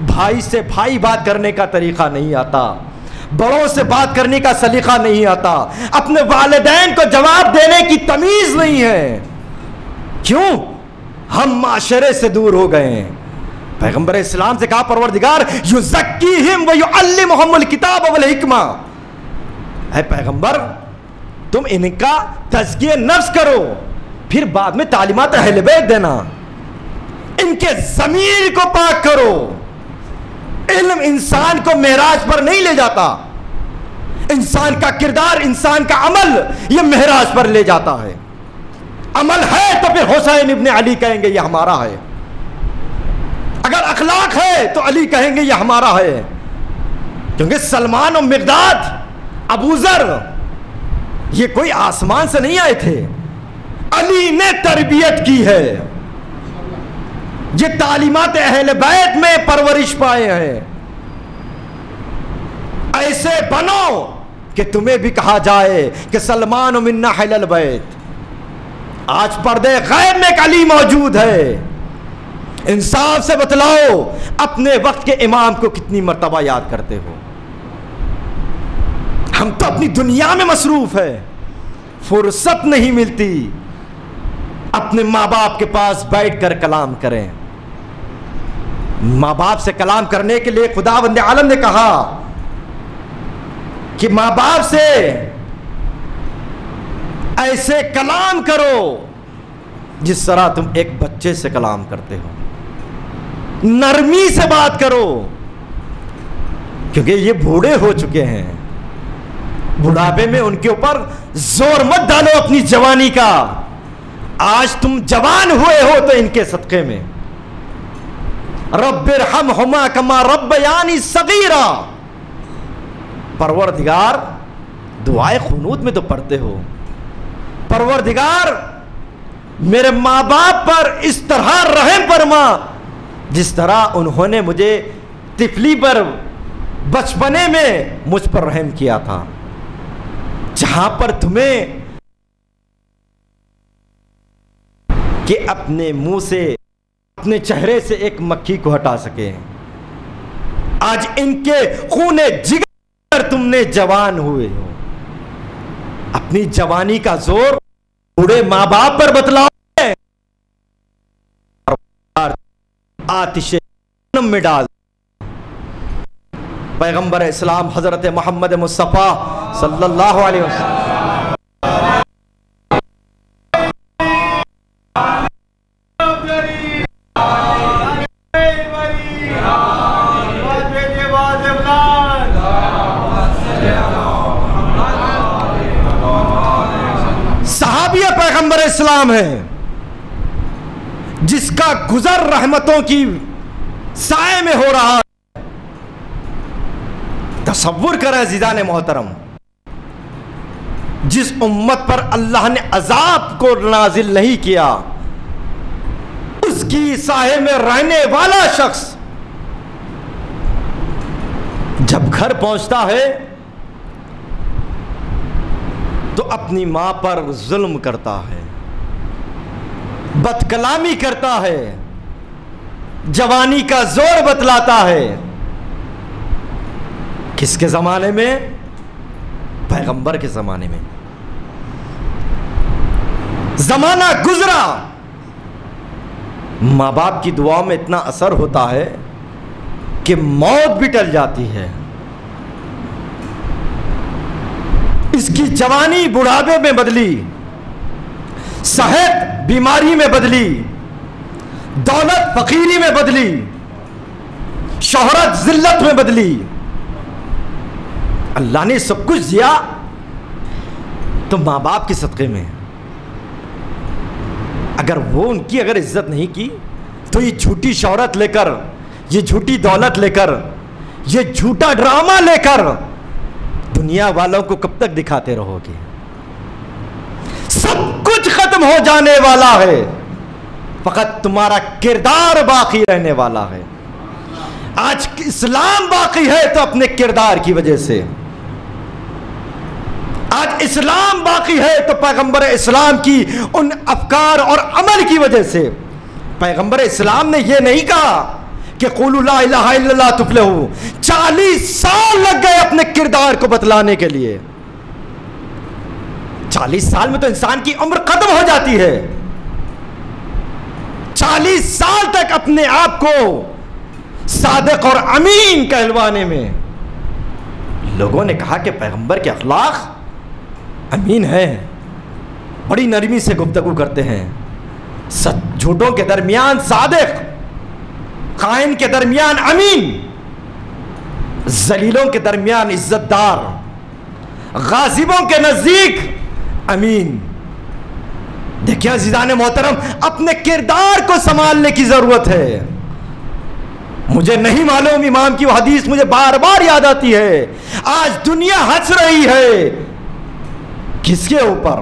بھائی سے بھائی بات کرنے کا طریقہ نہیں آتا، بڑوں سے بات کرنے کا سلیقہ نہیں آتا، اپنے والدین کو جواب دینے کی تمیز نہیں ہے. کیوں؟ ہم معاشرے سے دور ہو گئے ہیں. پیغمبر اسلام سے کہا پروردگار یزکیہم ویعلمہم الکتاب والحکمہ، اے پیغمبر تم ان کا تزکیہ نفس کرو، پھر بعد میں تعلیمات اہل بیت دینا. ان کے ضمیر کو پاک کرو. علم انسان کو معراج پر نہیں لے جاتا، انسان کا کردار، انسان کا عمل یہ معراج پر لے جاتا ہے. عمل ہے تو پھر حسین ابن علی کہیں گے یہ ہمارا ہے، اگر اخلاق ہے تو علی کہیں گے یہ ہمارا ہے. کیونکہ سلمان و مقداد، ابو ذر یہ کوئی آسمان سے نہیں آئے تھے، علی نے تربیت کی ہے. یہ تعلیمات اہل بیت میں پرورش پائے ہیں. ایسے بنو کہ تمہیں بھی کہا جائے کہ سلمان منا اہل البیت. آج پردے غیب میں ایک علی موجود ہے. انصاف سے بتلاؤ اپنے وقت کے امام کو کتنی مرتبہ یاد کرتے ہو؟ ہم تو اپنی دنیا میں مصروف ہے، فرصت نہیں ملتی اپنے ماں باپ کے پاس بیٹھ کر کلام کریں. ماں باپ سے کلام کرنے کے لیے خداوند عالم نے کہا کہ ماں باپ سے ایسے کلام کرو جس طرح تم ایک بچے سے کلام کرتے ہو. نرمی سے بات کرو، کیونکہ یہ بوڑھے ہو چکے ہیں. بڑھاپے میں ان کے اوپر زور مت ڈالو اپنی جوانی کا. آج تم جوان ہوئے ہو تو ان کے صدقے میں. رب ارحمہما کما ربیانی صغیرا، پروردگار دعائے قنوت میں تو پڑھتے ہو، پروردگار میرے ماں باپ پر اس طرح رحم فرما جس طرح انہوں نے مجھے طفلی پر بچپنے میں مجھ پر رحم کیا تھا. جہاں پر تمہیں کہ اپنے منہ سے، اپنے چہرے سے ایک مکھی کو ہٹا سکے، آج ان کے خون جگر تم نے جوان ہوئے ہو. اپنی جوانی کا زور بوڑھے ماں باپ پر بتلاؤ، آتش جہنم میں ڈال. پیغمبر اسلام حضرت محمد مصطفیٰ صلی اللہ علیہ وسلم اب یہ پیغمبر اسلام ہے جس کا گزر رحمتوں کی سائے میں ہو رہا ہے. تصور کریں عزیزان محترم, جس امت پر اللہ نے عذاب کو نازل نہیں کیا, اس کی سائے میں رہنے والا شخص جب گھر پہنچتا ہے تو اپنی ماں پر ظلم کرتا ہے, بد کلامی کرتا ہے, جوانی کا زور بتلاتا ہے. کس کے زمانے میں؟ پیغمبر کے زمانے میں. زمانہ گزرا, ماں باپ کی دعا میں اتنا اثر ہوتا ہے کہ موت بھی ٹل جاتی ہے. اس کی جوانی بڑھاپے میں بدلی, صحت بیماری میں بدلی, دولت فقیری میں بدلی, شہرت ذلت میں بدلی. اللہ نے سب کچھ دیا تو ماں باپ کے صدقے میں. اگر وہ ان کی اگر عزت نہیں کی تو یہ جھوٹی شہرت لے کر, یہ جھوٹی دولت لے کر, یہ جھوٹا ڈرامہ لے کر دنیا والوں کو کب تک دکھاتے رہو گے؟ سب کچھ ختم ہو جانے والا ہے, فقط تمہارا کردار باقی رہنے والا ہے. آج اسلام باقی ہے تو اپنے کردار کی وجہ سے. آج اسلام باقی ہے تو پیغمبر اسلام کی ان افکار اور عمل کی وجہ سے. پیغمبر اسلام نے یہ نہیں کہا کہ قولوا لا الہ الا اللہ تفلحوا. 40 سال لگ گئے اپنے کردار کو بتلانے کے لیے. 40 سال میں تو انسان کی عمر ختم ہو جاتی ہے. 40 سال تک اپنے آپ کو صادق اور امین کہلوانے میں لوگوں نے کہا کہ پیغمبر کے اخلاق امین ہیں, بڑی نرمی سے گفتگو کرتے ہیں, جھوٹوں کے درمیان صادق, خائن کے درمیان امین, ذلیلوں کے درمیان عزت دار, غاصبوں کے نزدیک امین. دیکھیں عزیزان محترم, اپنے کردار کو سنبھالنے کی ضرورت ہے. مجھے نہیں معلوم, امام کی وہ حدیث مجھے بار بار یاد آتی ہے. آج دنیا ہنس رہی ہے کس کے اوپر؟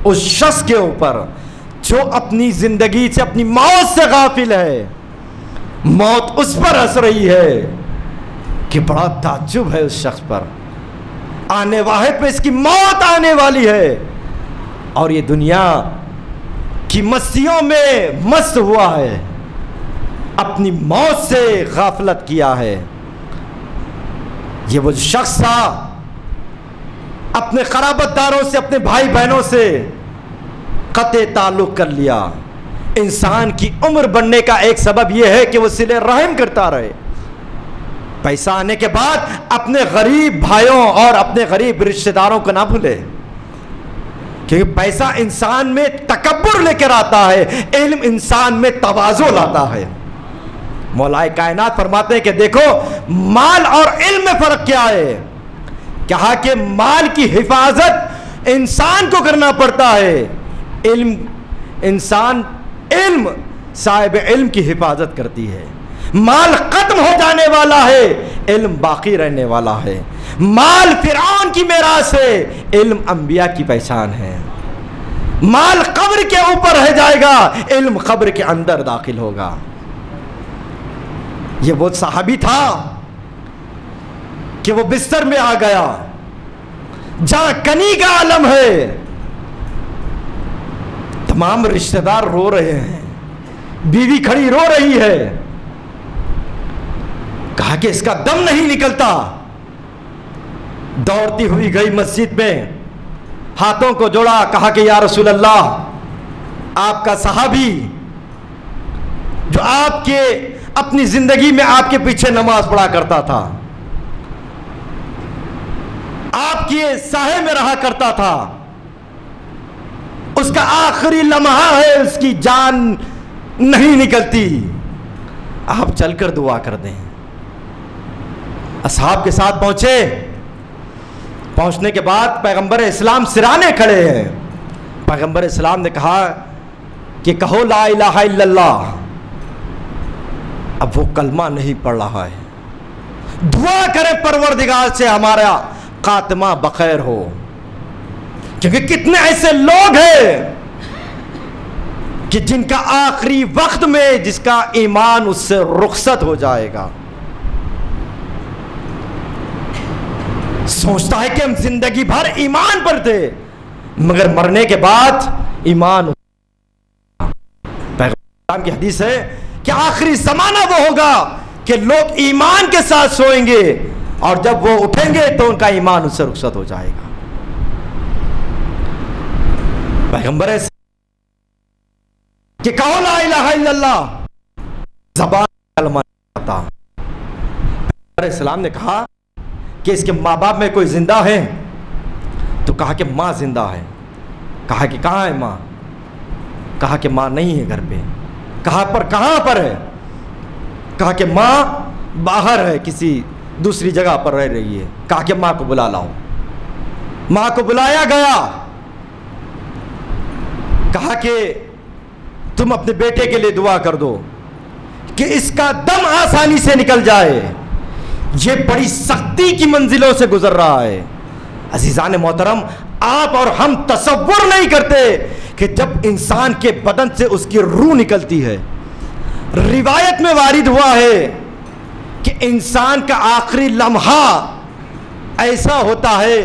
اس شخص کے اوپر جو اپنی زندگی سے, اپنی موت سے غافل ہے. موت اس پر ہنس رہی ہے کہ بڑا تعجب ہے اس شخص پر. آنے واحد پہ اس کی موت آنے والی ہے اور یہ دنیا کی مستیوں میں مست ہوا ہے, اپنی موت سے غافلت کیا ہے. یہ وہ شخص تھا اپنے قرابت داروں سے, اپنے بھائی بہنوں سے قطع تعلق کر لیا. انسان کی عمر بڑھنے کا ایک سبب یہ ہے کہ وہ صلہ رحم کرتا رہے. پیسہ آنے کے بعد اپنے غریب بھائیوں اور اپنے غریب رشتہ داروں کو نہ بھولے, کیونکہ پیسہ انسان میں تکبر لے کر آتا ہے, علم انسان میں تواضع لاتا ہے. مولا کائنات فرماتے ہیں کہ دیکھو مال اور علم میں فرق کیا ہے. کہا کہ مال کی حفاظت انسان کو کرنا پڑتا ہے, انسان علم صاحب علم کی حفاظت کرتی ہے. مال ختم ہو جانے والا ہے, علم باقی رہنے والا ہے. مال فرعون کی میراث ہے, علم انبیاء کی پہچان ہے. مال قبر کے اوپر رہ جائے گا, علم قبر کے اندر داخل ہوگا. یہ وہ صحابی تھا کہ وہ بستر میں آ گیا جہاں کنی کا عالم ہے. تمام رشتہ دار رو رہے ہیں, بیوی کھڑی رو رہی ہے. کہا کہ اس کا دم نہیں نکلتا. دوڑتی ہوئی گئی مسجد میں, ہاتھوں کو جوڑا, کہا کہ یا رسول اللہ, آپ کا صحابی جو آپ کے اپنی زندگی میں آپ کے پیچھے نماز پڑھا کرتا تھا, آپ کے سائے میں رہا کرتا تھا, اس کا آخری لمحہ ہے, اس کی جان نہیں نکلتی, آپ چل کر دعا کر دیں. اصحاب کے ساتھ پہنچے. پہنچنے کے بعد پیغمبر اسلام سرانے کھڑے ہیں, پیغمبر اسلام نے کہا کہ کہو لا الہ الا اللہ. اب وہ کلمہ نہیں پڑھ رہا ہے. دعا کرے پروردگار سے ہمارا خاتمہ بخیر ہو، کیونکہ کتنے ایسے لوگ ہیں کہ جن کا آخری وقت میں جس کا ایمان اس سے رخصت ہو جائے گا، سوچتا ہے کہ ہم زندگی بھر ایمان پر تھے مگر مرنے کے بعد ایمان. پیغمبر کی حدیث ہے کہ آخری زمانہ وہ ہوگا کہ لوگ ایمان کے ساتھ سوئیں گے اور جب وہ اٹھیں گے تو ان کا ایمان اس سے رخصت ہو جائے گا. پیغمبر کہ کہو لا الہ الا اللہ، زبان کلمہ نہیں آتا. پیغمبر اسلام نے کہا کہ اس کے ماں باپ میں کوئی زندہ ہے؟ تو کہا کہ ماں زندہ ہے. کہا کہ کہاں ہے ماں؟ کہا کہ ماں نہیں ہے گھر پہ. کہا پر کہاں پر ہے؟ کہا کہ ماں باہر ہے، کسی دوسری جگہ پر رہ رہی ہے. کہا کہ ماں کو بلا لاؤ. ماں کو بلایا گیا. کہا کہ تم اپنے بیٹے کے لیے دعا کر دو کہ اس کا دم آسانی سے نکل جائے، یہ بڑی سختی کی منزلوں سے گزر رہا ہے. عزیزان محترم، آپ اور ہم تصور نہیں کرتے کہ جب انسان کے بدن سے اس کی روح نکلتی ہے. روایت میں وارد ہوا ہے کہ انسان کا آخری لمحہ ایسا ہوتا ہے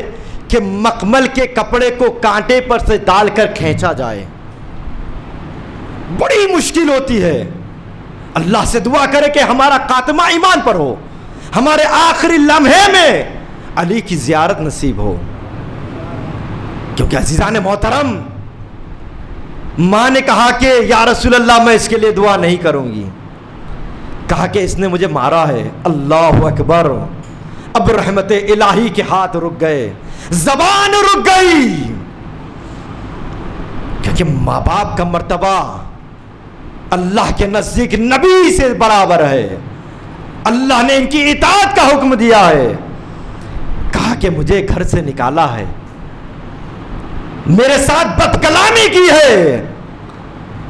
کہ مخمل کے کپڑے کو کانٹے پر سے ڈال کر کھینچا جائے. بڑی مشکل ہوتی ہے. اللہ سے دعا کرے کہ ہمارا خاتمہ ایمان پر ہو، ہمارے آخری لمحے میں علی کی زیارت نصیب ہو. کیونکہ عزیزان محترم، ماں نے کہا کہ یا رسول اللہ میں اس کے لیے دعا نہیں کروں گی. کہا کہ اس نے مجھے مارا ہے. اللہ اکبر. اب رحمت الہی کے ہاتھ رک گئے، زبان رک گئی، کیونکہ ماں باپ کا مرتبہ اللہ کے نزدیک نبی سے برابر ہے. اللہ نے ان کی اطاعت کا حکم دیا ہے. کہا کہ مجھے گھر سے نکالا ہے، میرے ساتھ بد کلامی کی ہے،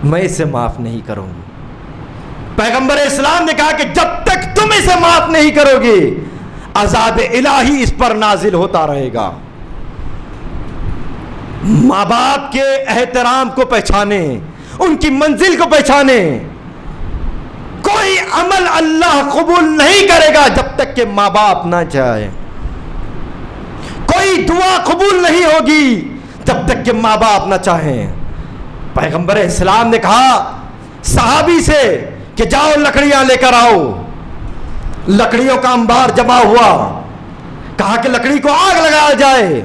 میں اسے معاف نہیں کروں گی. پیغمبر اسلام نے کہا کہ جب تک تم اسے معاف نہیں کرو گے عذاب الہی اس پر نازل ہوتا رہے گا. ماں باپ کے احترام کو پہچانے، ان کی منزل کو پہچانے. کوئی عمل اللہ قبول نہیں کرے گا جب تک کہ ماں باپ نہ چاہے. کوئی دعا قبول نہیں ہوگی جب تک کہ ماں باپ نہ چاہیں. پیغمبر اسلام نے کہا صحابی سے کہ جاؤ لکڑیاں لے کر آؤ. لکڑیوں کا انبار جمع ہوا. کہا کہ لکڑی کو آگ لگایا جائے.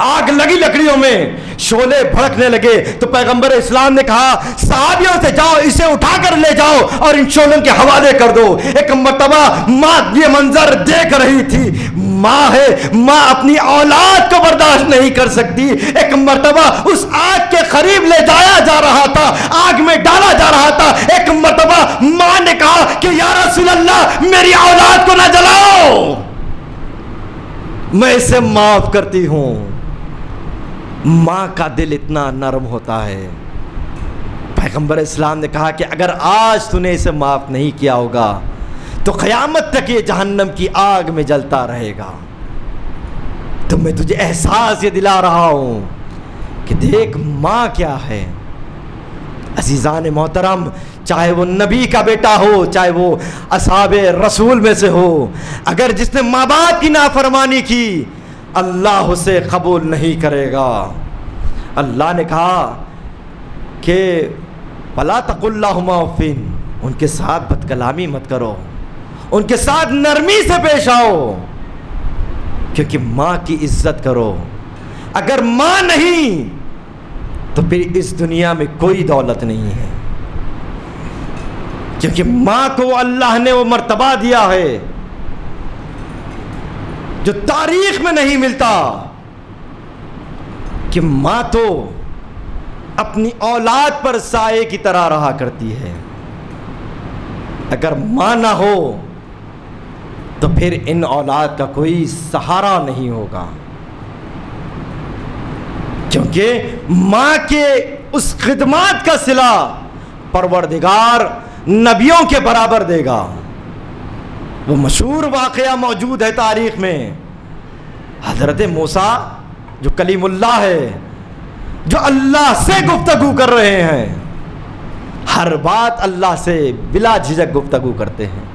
آگ لگی لکڑیوں میں، شعلے بھڑکنے لگے. تو پیغمبر اسلام نے کہا صحابیوں سے جاؤ اسے اٹھا کر لے جاؤ اور ان شعلوں کے حوالے کر دو. ایک مرتبہ ماں یہ منظر دیکھ رہی تھی. ماں ہے، ماں اپنی اولاد کو برداشت نہیں کر سکتی. ایک مرتبہ اس آگ کے قریب لے جایا جا رہا تھا، آگ میں ڈالا جا رہا تھا. ایک مرتبہ ماں نے کہا کہ یا رسول اللہ میری اولاد کو نہ جلاؤ، میں اسے معاف کرتی ہوں. ماں کا دل اتنا نرم ہوتا ہے. پیغمبر اسلام نے کہا کہ اگر آج تو نے اسے معاف نہیں کیا ہوگا تو قیامت تک یہ جہنم کی آگ میں جلتا رہے گا. تو میں تجھے احساس یہ دلا رہا ہوں کہ دیکھ ماں کیا ہے. عزیزان محترم، چاہے وہ نبی کا بیٹا ہو، چاہے وہ اصحاب رسول میں سے ہو، اگر جس نے ماں باپ کی نافرمانی کی اللہ اسے قبول نہیں کرے گا. اللہ نے کہا کہ فَلَا تَقُلْ لَهُمَا اُفٍّ، ان کے ساتھ بد کلامی مت کرو، ان کے ساتھ نرمی سے پیش آؤ، کیونکہ ماں کی عزت کرو. اگر ماں نہیں تو پھر اس دنیا میں کوئی دولت نہیں ہے، کیونکہ ماں کو اللہ نے وہ مرتبہ دیا ہے جو تاریخ میں نہیں ملتا، کہ ماں تو اپنی اولاد پر سائے کی طرح رہا کرتی ہے. اگر ماں نہ ہو تو پھر ان اولاد کا کوئی سہارا نہیں ہوگا. کیونکہ ماں کے اس خدمات کا صلہ پروردگار نبیوں کے برابر دے گا۔ وہ مشہور واقعہ موجود ہے تاریخ میں، حضرت موسیٰ جو کلیم اللہ ہے، جو اللہ سے گفتگو کر رہے ہیں، ہر بات اللہ سے بلا جھجک گفتگو کرتے ہیں۔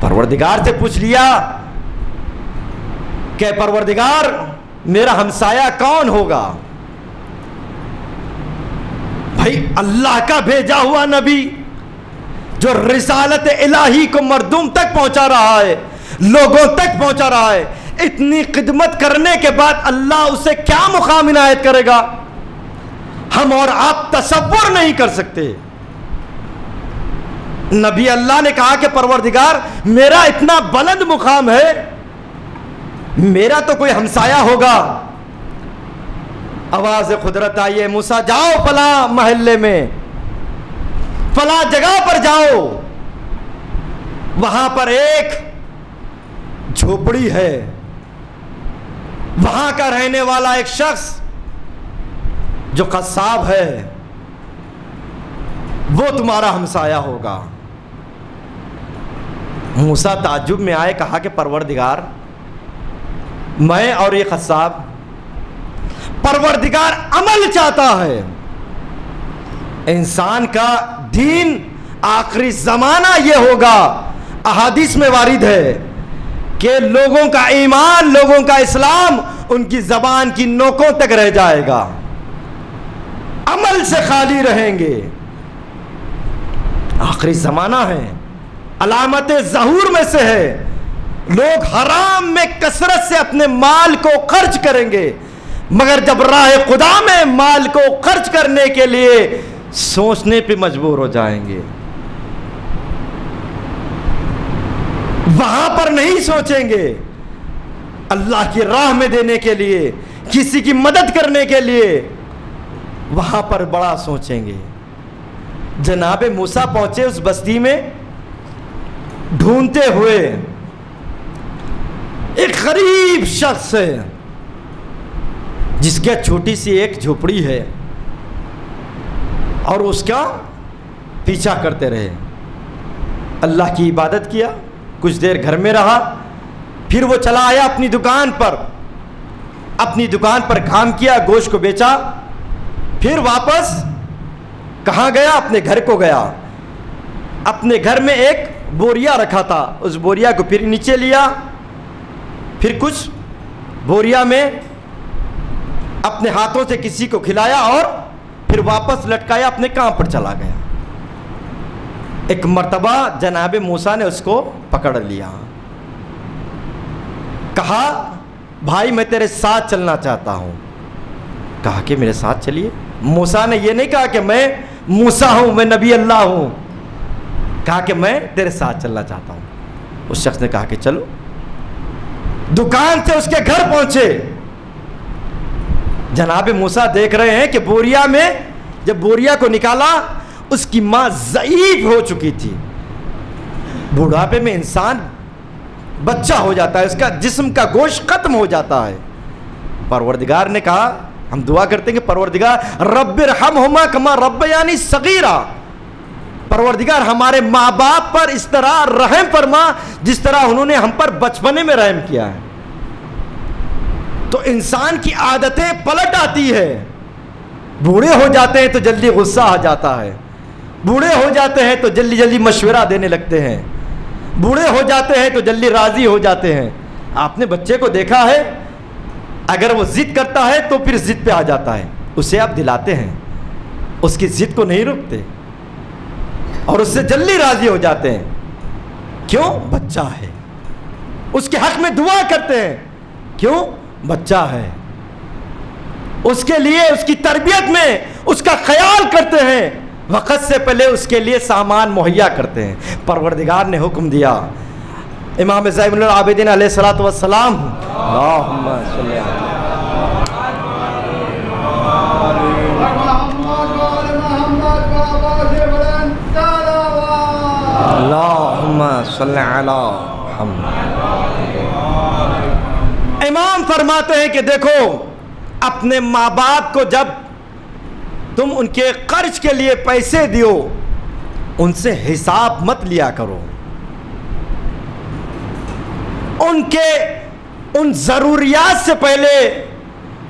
پروردگار سے پوچھ لیا کہ پروردگار میرا ہمسایہ کون ہوگا؟ بھائی اللہ کا بھیجا ہوا نبی جو رسالت الہی کو مردم تک پہنچا رہا ہے، لوگوں تک پہنچا رہا ہے، اتنی خدمت کرنے کے بعد اللہ اسے کیا مقام عنایت کرے گا، ہم اور آپ تصور نہیں کر سکتے۔ نبی اللہ نے کہا کہ پروردگار میرا اتنا بلند مقام ہے، میرا تو کوئی ہمسایہ ہوگا۔ آواز قدرت آئی ہے، موسیٰ جاؤ فلاں محلے میں، فلاں جگہ پر جاؤ، وہاں پر ایک جھوپڑی ہے، وہاں کا رہنے والا ایک شخص جو قصاب ہے وہ تمہارا ہمسایہ ہوگا۔ موسیٰ تعجب میں آئے، کہا کہ پروردگار میں اور یہ قصاب، پروردگار عمل چاہتا ہے، انسان کا دین آخری زمانہ یہ ہوگا، احادیث میں وارد ہے کہ لوگوں کا ایمان، لوگوں کا اسلام ان کی زبان کی نوکوں تک رہ جائے گا، عمل سے خالی رہیں گے۔ آخری زمانہ ہے، علامت ظہور میں سے ہے، لوگ حرام میں کثرت سے اپنے مال کو خرچ کریں گے، مگر جب راہ خدا میں مال کو خرچ کرنے کے لیے سوچنے پہ مجبور ہو جائیں گے، وہاں پر نہیں سوچیں گے، اللہ کی راہ میں دینے کے لیے، کسی کی مدد کرنے کے لیے وہاں پر بڑا سوچیں گے۔ جناب موسیٰ پہنچے اس بستی میں، ڈھونڈتے ہوئے ایک غریب شخص ہے جس کے چھوٹی سی ایک جھوپڑی ہے، اور اس کا پیچھا کرتے رہے، اللہ کی عبادت کیا، کچھ دیر گھر میں رہا، پھر وہ چلا آیا اپنی دکان پر کام کیا، گوشت کو بیچا، پھر واپس کہاں گیا؟ اپنے گھر کو گیا۔ اپنے گھر میں ایک بوریا رکھا تھا، اس بوریا کو پھر نیچے لیا، پھر کچھ بوریا میں اپنے ہاتھوں سے کسی کو کھلایا، اور پھر واپس لٹکایا، اپنے کام پر چلا گیا۔ ایک مرتبہ جناب موسیٰ نے اس کو پکڑ لیا، کہا بھائی میں تیرے ساتھ چلنا چاہتا ہوں۔ کہا کہ میرے ساتھ چلیے۔ موسیٰ نے یہ نہیں کہا کہ میں موسیٰ ہوں، میں نبی اللہ ہوں، کہا کہ میں تیرے ساتھ چلنا چاہتا ہوں۔ اس شخص نے کہا کہ چلو۔ دکان سے اس کے گھر پہنچے، جناب موسیٰ دیکھ رہے ہیں کہ بوریا میں جب بوریا کو نکالا، اس کی ماں ضعیف ہو چکی تھی۔ بڑھاپے میں انسان بچہ ہو جاتا ہے، اس کا جسم کا گوشت ختم ہو جاتا ہے۔ پروردگار نے کہا، ہم دعا کرتے ہیں کہ پروردگار رب ارحمہما کما ربیانی صغیرا، پروردگار ہمارے ماں باپ پر اس طرح رحم فرما جس طرح انہوں نے ہم پر بچپنے میں رحم کیا ہے۔ تو انسان کی عادتیں پلٹ آتی ہے، بوڑھے ہو جاتے ہیں تو جلدی غصہ آ جاتا ہے، بوڑھے ہو جاتے ہیں تو جلدی جلدی مشورہ دینے لگتے ہیں، بوڑھے ہو جاتے ہیں تو جلدی راضی ہو جاتے ہیں۔ آپ نے بچے کو دیکھا ہے، اگر وہ ضد کرتا ہے تو پھر ضد پہ آ جاتا ہے، اسے آپ دلاتے ہیں، اس کی ضد کو نہیں روکتے اور اس سے جلدی راضی ہو جاتے ہیں۔ کیوں؟ بچہ ہے۔ اس کے حق میں دعا کرتے ہیں، کیوں؟ بچہ ہے۔ اس کے لیے اس کی تربیت میں اس کا خیال کرتے ہیں، وقت سے پہلے اس کے لیے سامان مہیا کرتے ہیں۔ پروردگار نے حکم دیا، امام زین العابدین علیہ الصلوۃ والسلام، اللہم صلی اللہم صلی علی محمد۔ امام فرماتے ہیں کہ دیکھو اپنے ماں باپ کو جب تم ان کے خرچ کے لیے پیسے دیو ان سے حساب مت لیا کرو، ان ضروریات سے پہلے،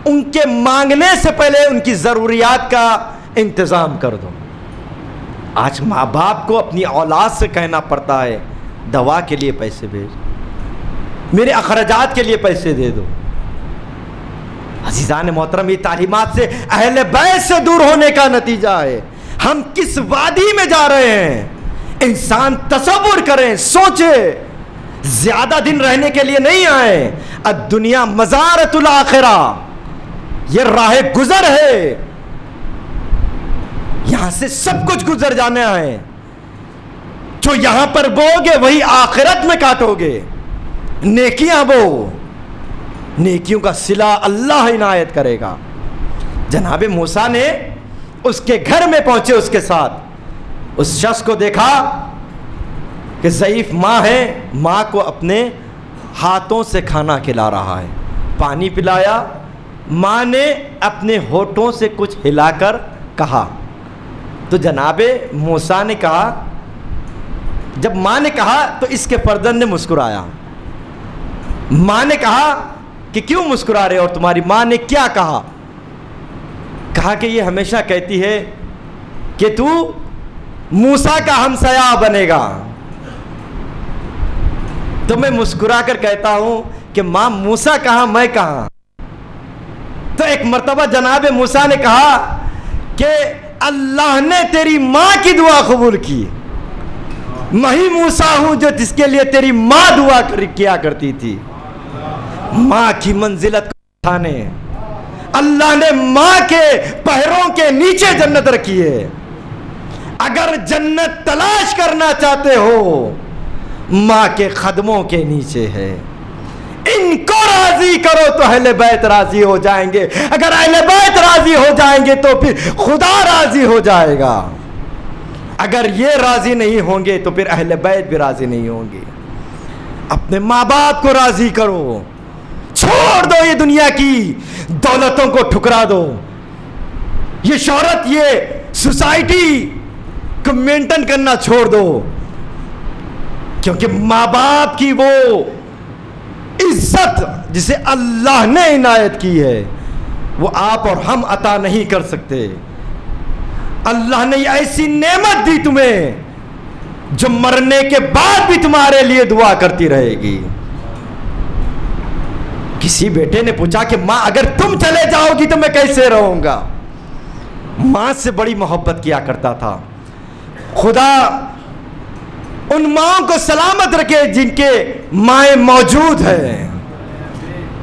ان کے مانگنے سے پہلے ان کی ضروریات کا انتظام کر دو۔ آج ماں باپ کو اپنی اولاد سے کہنا پڑتا ہے دوا کے لیے پیسے بھیج، میرے اخراجات کے لیے پیسے دے دو۔ عزیزان محترم، یہ تعلیمات سے اہل بیت سے دور ہونے کا نتیجہ ہے۔ ہم کس وادی میں جا رہے ہیں؟ انسان تصور کریں، سوچے، زیادہ دن رہنے کے لیے نہیں آئے۔ الدنیا مزارۃ الآخرہ، یہ راہ گزر ہے، یہاں سے سب کچھ گزر جانا ہے۔ جو یہاں پر بو گے وہی آخرت میں کاٹو گے۔ نیکیاں بو، نیکیوں کا صلہ اللہ عنایت کرے گا۔ جناب موسیٰ نے اس کے گھر میں پہنچے، اس کے ساتھ اس شخص کو دیکھا کہ ضعیف ماں ہے، ماں کو اپنے ہاتھوں سے کھانا کھلا رہا ہے، پانی پلایا۔ ماں نے اپنے ہونٹوں سے کچھ ہلا کر کہا، تو جناب موسیٰ نے کہا، جب ماں نے کہا تو اس کے فرزند نے مسکرایا۔ ماں نے کہا کہ کیوں مسکرا رہے؟ اور تمہاری ماں نے کیا کہا؟ کہا کہ یہ ہمیشہ کہتی ہے کہ تو موسیٰ کا ہمسایہ بنے گا۔ تو میں مسکرا کر کہتا ہوں کہ ماں موسیٰ کہاں، میں کہاں؟ تو ایک مرتبہ جناب موسیٰ نے کہا کہ اللہ نے تیری ماں کی دعا قبول کی، میں ہی موسیٰ ہوں جو جس کے لیے تیری ماں دعا کیا کرتی تھی۔ ماں کی منزلت کو اٹھانے اللہ نے ماں کے پیروں کے نیچے جنت رکھی ہے۔ اگر جنت تلاش کرنا چاہتے ہو ماں کے قدموں کے نیچے ہے۔ ان کو راضی کرو تو اہل بیت راضی ہو جائیں گے، اگر اہل بیت راضی ہو جائیں گے تو پھر خدا راضی ہو جائے گا۔ اگر یہ راضی نہیں ہوں گے تو پھر اہل بیت بھی راضی نہیں ہوں گے۔ اپنے ماں باپ کو راضی کرو، چھوڑ دو یہ دنیا کی دولتوں کو، ٹھکرا دو یہ شہرت، یہ سوسائٹی کو مینٹین کرنا چھوڑ دو، کیونکہ ماں باپ کی وہ عزت جسے اللہ نے عنایت کی ہے وہ آپ اور ہم عطا نہیں کر سکتے۔ اللہ نے یہ ایسی نعمت دی تمہیں جو مرنے کے بعد بھی تمہارے لیے دعا کرتی رہے گی۔ کسی بیٹے نے پوچھا کہ ماں اگر تم چلے جاؤ گی تو میں کیسے رہوں گا؟ ماں سے بڑی محبت کیا کرتا تھا۔ خدا ان ماں کو سلامت رکھے جن کے مائیں موجود ہیں،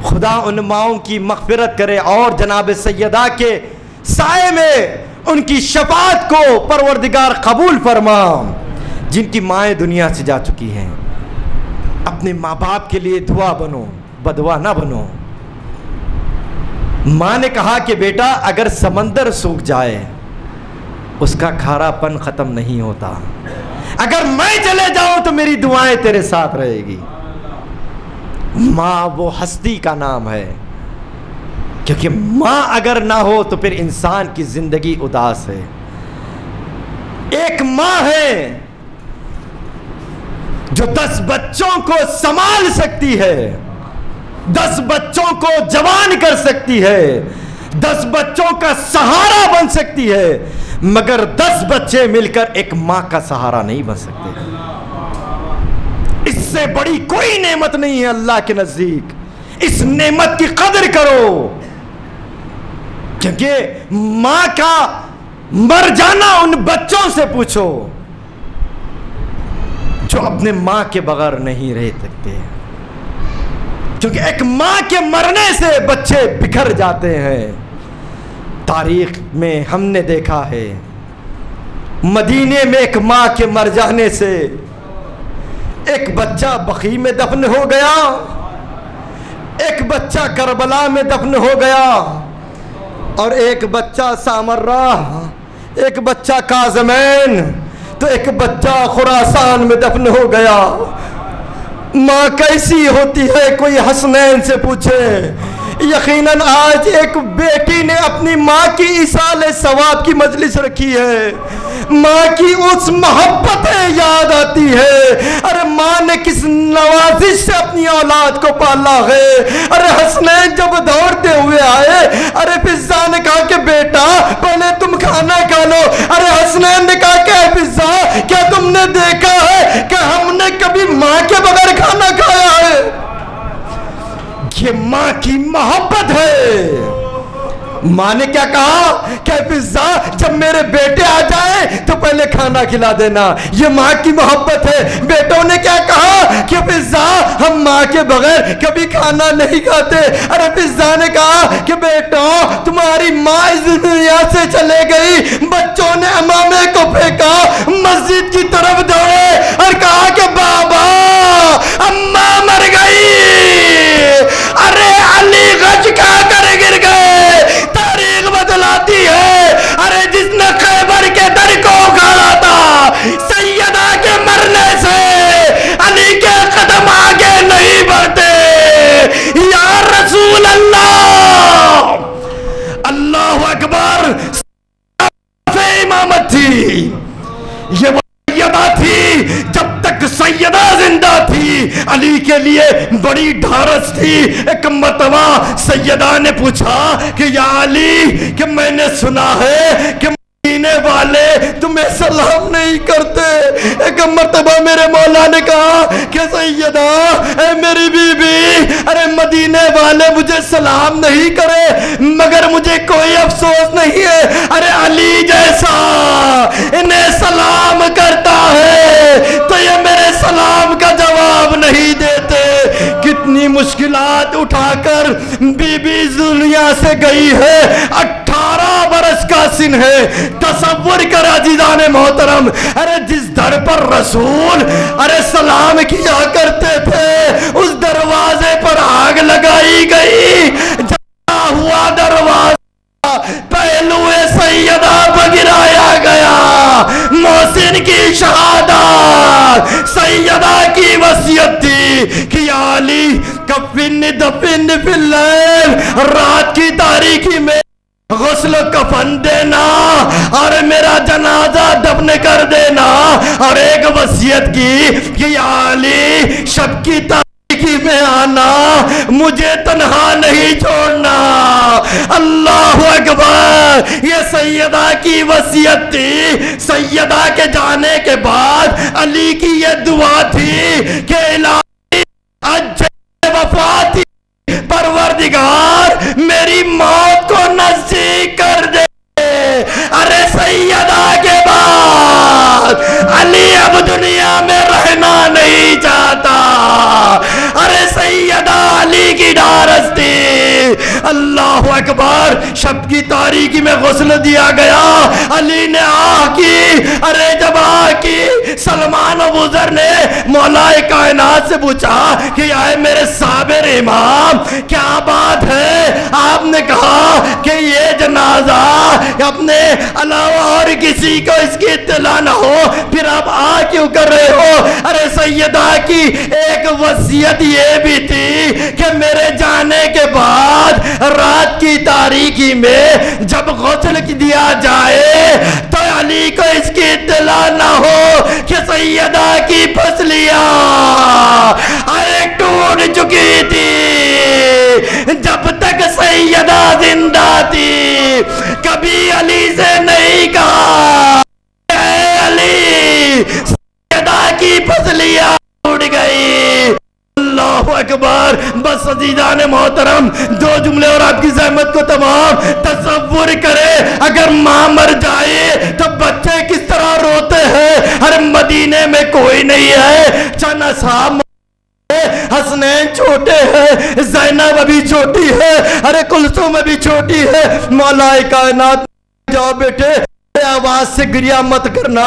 خدا ان ماؤں کی مغفرت کرے اور جناب سیدہ کے سائے میں ان کی شفاعت کو پروردگار قبول فرما جن کی مائیں دنیا سے جا چکی ہیں۔ اپنے ماں باپ کے لیے دعا بنو، بدعا نہ بنو۔ ماں نے کہا کہ بیٹا اگر سمندر سوکھ جائے اس کا کھارا پن ختم نہیں ہوتا، اگر میں چلے جاؤں تو میری دعائیں تیرے ساتھ رہے گی۔ ماں وہ ہستی کا نام ہے، کیونکہ ماں اگر نہ ہو تو پھر انسان کی زندگی اداس ہے۔ ایک ماں ہے جو 10 بچوں کو سنبھال سکتی ہے، 10 بچوں کو جوان کر سکتی ہے، 10 بچوں کا سہارا بن سکتی ہے، مگر 10 بچے مل کر ایک ماں کا سہارا نہیں بن سکتے۔ اس سے بڑی کوئی نعمت نہیں ہے اللہ کے نزدیک۔ اس نعمت کی قدر کرو، کیونکہ ماں کا مر جانا ان بچوں سے پوچھو جو اپنے ماں کے بغیر نہیں رہ سکتے، کیونکہ ایک ماں کے مرنے سے بچے بکھر جاتے ہیں۔ تاریخ میں ہم نے دیکھا ہے مدینے میں ایک ماں کے مر جانے سے ایک بچہ بقیع میں دفن ہو گیا، ایک بچہ کربلا میں دفن ہو گیا، اور ایک بچہ سامرہ، ایک بچہ کاظمین، تو ایک بچہ خراسان میں دفن ہو گیا۔ ماں کیسی ہوتی ہے کوئی حسنین سے پوچھے، یقیناً آج ایک بیٹی نے اپنی ماں کی ایصال ثواب کی مجلس رکھی ہے، ماں کی اس محبتیں یاد آتی ہے، ارے ماں نے کس نوازش سے اپنی اولاد کو پالا ہے۔ ارے حسنین جب دوڑتے ہوئے آئے، ارے فضا نے کہا کہ بیٹا پہلے تم کھانا کھا لو۔ ارے حسنین نے کہا کہ فضا کیا تم نے دیکھا ہے کہ ہم نے کبھی ماں کے بغیر کھانا کھایا ہے؟ یہ ماں کی محبت ہے۔ ماں نے کیا کہا کہ فضا جب میرے بیٹے آ جائیں تو پہلے کھانا کھلا دینا، یہ ماں کی محبت ہے۔ بیٹوں نے کیا کہا کہ فضا ہم ماں کے بغیر کبھی کھانا نہیں کھاتے۔ ارے فضا نے کہا کہ بیٹوں تمہاری ماں اس دنیا سے چلے گئی۔ بچوں نے امامے کو پھینکا، مسجد کی طرف دوڑے اور کہا کہ بابا اماں مر گئی۔ ارے علی غش کھا کر گر گئے۔ تاریخ بدلاتی ہے، ارے جس نے خیبر کے در کو اکھاڑا تھا، سیدہ کے مرنے سے علی کے قدم آگے نہیں بڑھتے۔ یا رسول اللہ، اللہ اکبر۔ امامت تھی، یہ سیدہ تھی، جب تک سیدہ زندہ تھی علی کے لیے بڑی ڈھارس تھی۔ ایک مرتبہ سیدہ نے پوچھا کہ یا علی کہ میں نے سنا ہے کہ مدینے والے تمہیں سلام نہیں کرتے۔ ایک مرتبہ میرے مولا نے کہا کہ سیدہ اے میری بی بی، ارے مدینے والے مجھے سلام نہیں کرے مگر مجھے کوئی افسوس نہیں ہے، ارے علی جیسا انہیں سلام کرتا ہے تو یہ میرے سلام کا جواب نہیں دیتے۔ کتنی مشکلات اٹھا کر بی بی دنیا سے گئی ہے، 18 برس کا سن ہے۔ تصور کر عزیزان محترم، ارے جس در پر رسول ارے سلام کیا کرتے تھے اس دروازے پر آگ لگائی گئی۔ جلا ہوا دروازہ پہلو سیدہ پر گرایا گیا۔ محسن کی شہادت، سیدہ کی وصیت تھی کہ یا علی کفن دفن فی اللیل، رات کی تاریکی میں غسل و کفن دینا اور میرا جنازہ دفن کر دینا، اور ایک وصیت کی کہ یا علی شب کی تاریکی میں آنا، مجھے تنہا نہیں چھوڑنا۔ اللہ اکبر، یہ سیدہ کی وصیت تھی۔ سیدہ کے جانے کے بعد علی کی یہ دعا تھی کہ الہی اجل وفاتی، پروردگار میری موت کو نزدیک کر دے۔ ارے سیدہ کے بعد علی اب دنیا میں رہنا نہیں چاہتا۔ ارے سیدہ علی کی ڈھارس تھی۔ اللہ اکبر، شب کی تاریکی میں غسل دیا گیا۔ علی نے آہ کی، ارے جب آہ کی سلمان ابو ذر نے مولا کائنات سے پوچھا کہ آئے میرے صابر امام کیا بات ہے؟ آپ نے کہا کہ یہ جنازہ اپنے علاوہ اور کسی کو اس کی اطلاع نہ ہو، پھر آپ آ کیوں کر رہے ہو؟ ارے سیدہ کی ایک وصیت یہ بھی تھی کہ میرے جانے کے بعد رات کی تاریکی میں جب غسل دیا جائے تو علی کو اس کی اطلاع نہ ہو کہ سیدہ کی پسلیاں ارے ٹوٹ چکی تھی۔ جب تک سیدہ زندہ تھی کبھی علی سے نہیں کہا اے علی سیدہ کی پسلیاں ٹوٹ گئی۔ اللہ اکبر۔ بس عزیزان محترم، دو جملے اور آپ کی زحمت کو تمام۔ تصور کرے اگر ماں مر جائے تو بچے کس طرح روتے ہیں۔ ہر مدینے میں کوئی نہیں ہے، چند اصحاب حسنین چھوٹے ہیں، زینب ابھی چھوٹی ہے، ارے کلثوم ابھی چھوٹی ہے۔ مولا کائنات جاؤ بیٹے آواز سے گریہ مت کرنا،